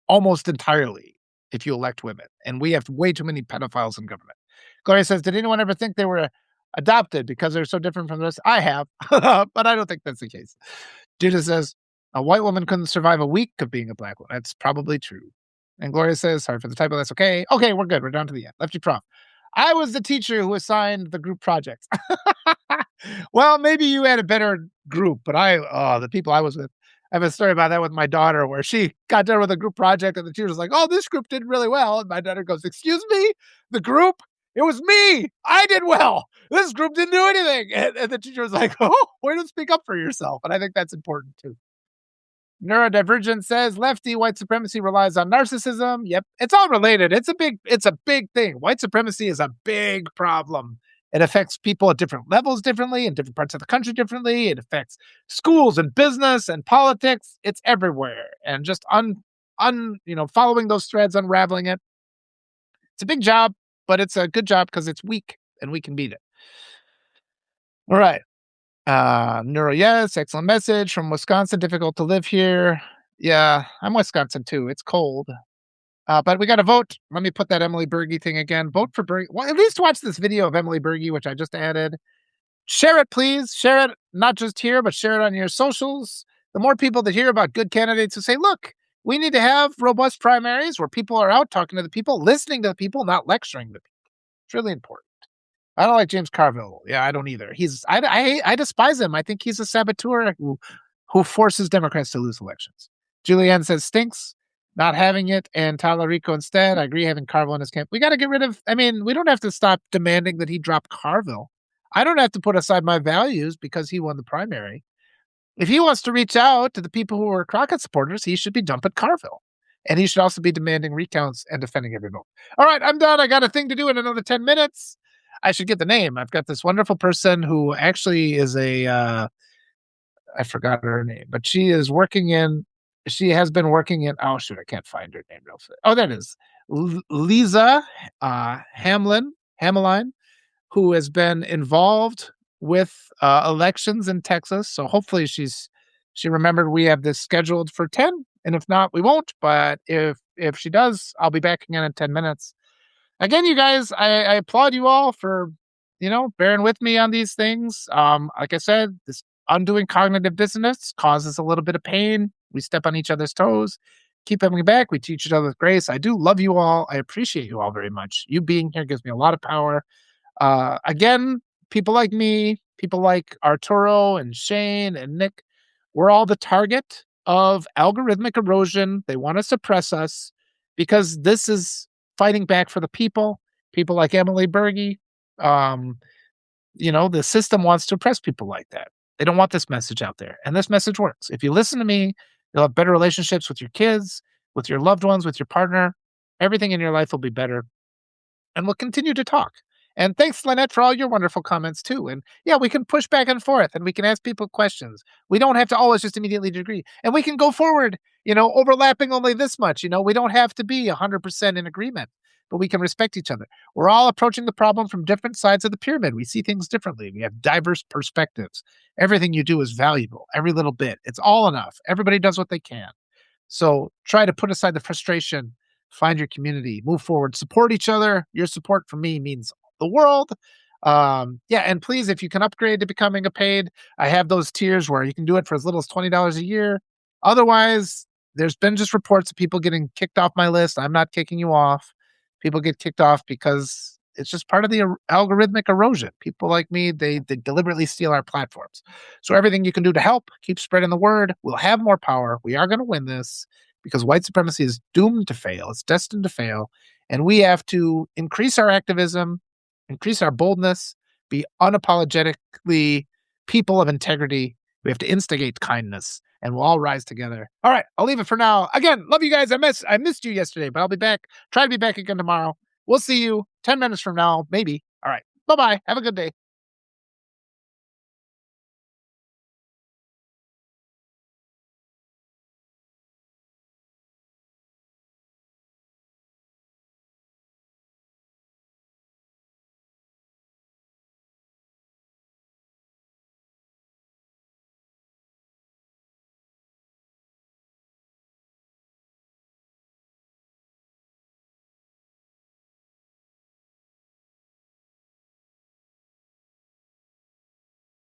almost entirely if you elect women. And we have way too many pedophiles in government. Gloria says, did anyone ever think they were adopted because they're so different from the rest? I have, but I don't think that's the case. Judith says, a white woman couldn't survive a week of being a Black woman. That's probably true. And Gloria says, sorry for the typo, that's okay. Okay, we're good. We're down to the end. Lefty Prof. I was the teacher who assigned the group projects. Well, maybe you had a better group, but the people I was with, I have a story about that with my daughter where she got done with a group project and the teacher was like, oh, this group did really well. And my daughter goes, excuse me, the group? It was me. I did well. This group didn't do anything. And the teacher was like, oh, way to speak up for yourself. And I think that's important too. Neurodivergent says lefty white supremacy relies on narcissism. Yep. It's all related. It's a big thing. White supremacy is a big problem. It affects people at different levels differently in different parts of the country differently. It affects schools and business and politics. It's everywhere. And just following those threads, unraveling it. It's a big job, but it's a good job because it's weak and we can beat it. All right. Neuro, yes, excellent message from Wisconsin. Difficult to live here. Yeah, I'm Wisconsin too. It's cold. But we got to vote. Let me put that Emily Berge thing again. Vote for Berge. Well, at least watch this video of Emily Berge, which I just added. Share it, please. Share it, not just here, but share it on your socials. The more people that hear about good candidates who say, look, we need to have robust primaries where people are out talking to the people, listening to the people, not lecturing the people. It's really important. I don't like James Carville. Yeah, I don't either. I despise him. I think he's a saboteur who forces Democrats to lose elections. Julianne says stinks not having it, and Tallarico instead. I agree having Carville in his camp. We got to get rid of. I mean, we don't have to stop demanding that he drop Carville. I don't have to put aside my values because he won the primary. If he wants to reach out to the people who are Crockett supporters, he should be dumping Carville. And he should also be demanding recounts and defending every vote. All right, I'm done. I got a thing to do in another 10 minutes. I should get the name. I've got this wonderful person who actually is I forgot her name, but she has been working in, oh shoot, I can't find her name real fast. Oh, there it is. Lisa Hameline, who has been involved with elections in Texas. So hopefully she remembered we have this scheduled for 10. And if not, we won't. But if she does, I'll be back again in 10 minutes. Again, you guys, I applaud you all for, bearing with me on these things. Like I said, this undoing cognitive dissonance causes a little bit of pain. We step on each other's toes, keep coming back. We teach each other with grace. I do love you all. I appreciate you all very much. You being here gives me a lot of power. Again, people like me, people like Arturo and Shane and Nick, we're all the target of algorithmic erosion. They want to suppress us because this is fighting back for the people. People like Emily Berge. Um, the system wants to oppress people like that. They don't want this message out there. And this message works. If you listen to me, you'll have better relationships with your kids, with your loved ones, with your partner. Everything in your life will be better, and we'll continue to talk. And thanks, Lynette, for all your wonderful comments too. And yeah, we can push back and forth and we can ask people questions. We don't have to always just immediately agree. And we can go forward, overlapping only this much. We don't have to be 100% in agreement, but we can respect each other. We're all approaching the problem from different sides of the pyramid. We see things differently. We have diverse perspectives. Everything you do is valuable, every little bit. It's all enough. Everybody does what they can. So try to put aside the frustration, find your community, move forward, support each other. Your support for me means the world. Yeah, and please, if you can upgrade to becoming a paid, I have those tiers where you can do it for as little as $20 a year. Otherwise, there's been just reports of people getting kicked off my list. I'm not kicking you off. People get kicked off because it's just part of the algorithmic erosion. People like me, they deliberately steal our platforms. So everything you can do to help, keep spreading the word. We'll have more power. We are going to win this because white supremacy is doomed to fail. It's destined to fail. And we have to increase our activism, increase our boldness, be unapologetically people of integrity. We have to instigate kindness, and we'll all rise together. All right, I'll leave it for now. Again, love you guys. I missed you yesterday, but I'll be back. Try to be back again tomorrow. We'll see you 10 minutes from now, maybe. All right. Bye-bye. Have a good day.